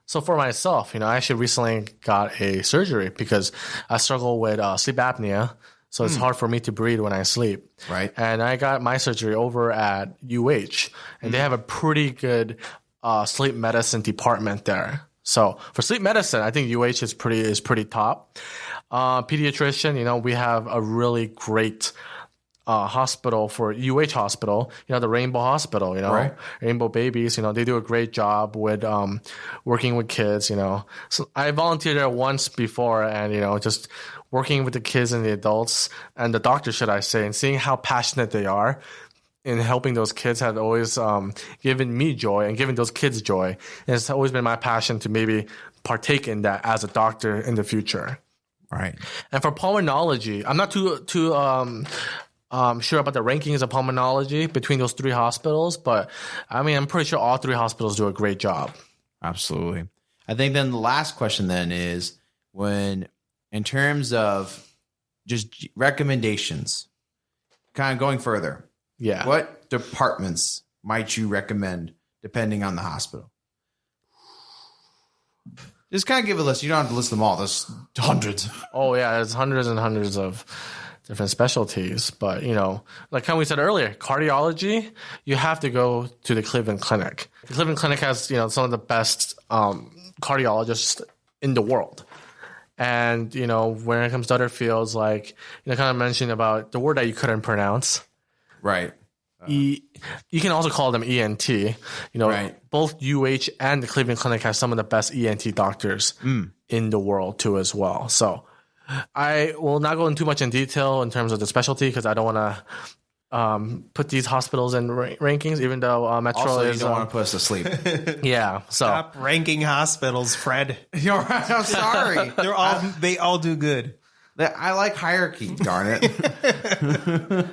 Speaker 4: for myself, I actually recently got a surgery because I struggle with sleep apnea. So it's hard for me to breathe when I sleep.
Speaker 3: Right.
Speaker 4: And I got my surgery over at UH, and they have a pretty good sleep medicine department there. So for sleep medicine, I think UH is pretty top. Pediatrician, we have a really great hospital for UH hospital, the Rainbow Hospital,
Speaker 3: right.
Speaker 4: Rainbow Babies, they do a great job with working with kids, So I volunteered there once before, and just working with the kids and the adults and the doctors, should I say, and seeing how passionate they are in helping those kids had always given me joy and given those kids joy. And it's always been my passion to maybe partake in that as a doctor in the future.
Speaker 3: Right.
Speaker 4: And for pulmonology, I'm not too sure about the rankings of pulmonology between those three hospitals, but I'm pretty sure all three hospitals do a great job.
Speaker 3: Absolutely. I think then the last question then is in terms of just recommendations, kind of going further.
Speaker 4: Yeah.
Speaker 3: What departments might you recommend depending on the hospital? Just kind of give a list. You don't have to list them all. There's hundreds.
Speaker 4: Oh, yeah. There's hundreds and hundreds of different specialties. But, like we said earlier, cardiology, you have to go to the Cleveland Clinic. The Cleveland Clinic has, some of the best cardiologists in the world. And, when it comes to other fields, like, kind of mentioned about the word that you couldn't pronounce.
Speaker 3: Right.
Speaker 4: You can also call them ENT.
Speaker 3: Right.
Speaker 4: Both UH and the Cleveland Clinic have some of the best ENT doctors in the world too as well. So I will not go into too much in detail in terms of the specialty because I don't want to put these hospitals in rankings, even though Metro
Speaker 3: also,
Speaker 4: is...
Speaker 3: you don't want to put us to sleep.
Speaker 4: Yeah. So
Speaker 2: Stop ranking hospitals, Fred.
Speaker 3: You're right. I'm sorry.
Speaker 2: They all do good.
Speaker 3: I like hierarchy, darn it.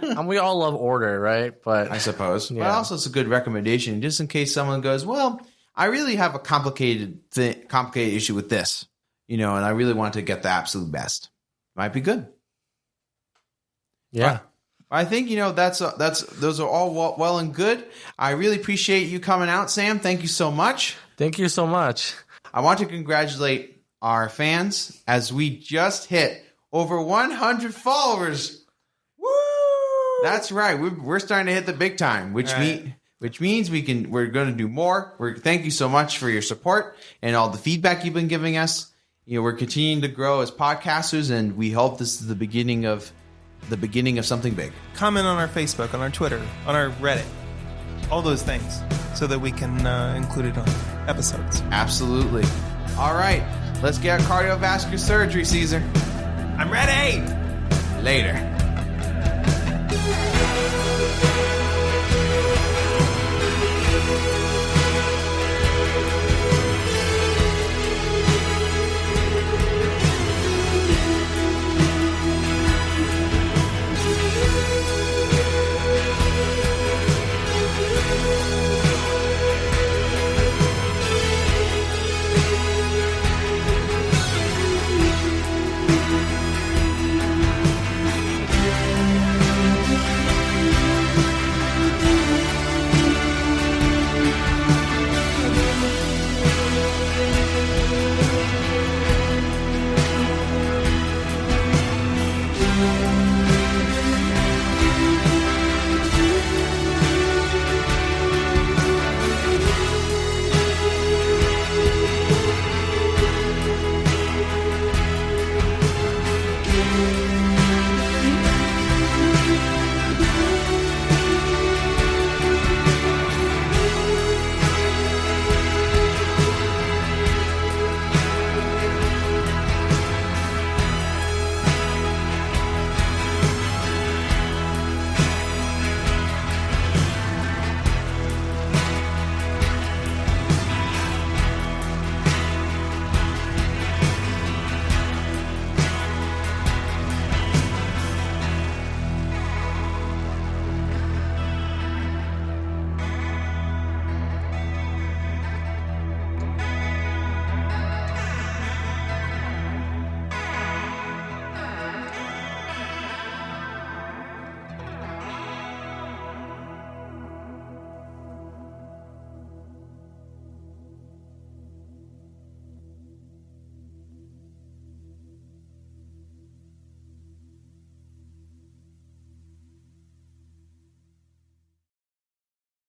Speaker 4: and we all love order, right? But
Speaker 3: I suppose.
Speaker 4: Yeah.
Speaker 3: But also it's a good recommendation just in case someone goes, well, I really have a complicated issue with this, and I really want to get the absolute best. Might be good.
Speaker 4: Yeah.
Speaker 3: I think, those are all well and good. I really appreciate you coming out, Sam. Thank you so much.
Speaker 4: Thank you so much.
Speaker 3: I want to congratulate our fans as we just hit over 100 followers. Woo! That's right. We're starting to hit the big time, which means we're going to do more. Thank you so much for your support and all the feedback you've been giving us. We're continuing to grow as podcasters, and we hope this is the beginning of something big.
Speaker 2: Comment on our Facebook, on our Twitter, on our Reddit, all those things, so that we can include it on episodes.
Speaker 3: Absolutely. All right. Let's get cardiovascular surgery, Caesar.
Speaker 2: I'm ready!
Speaker 3: Later.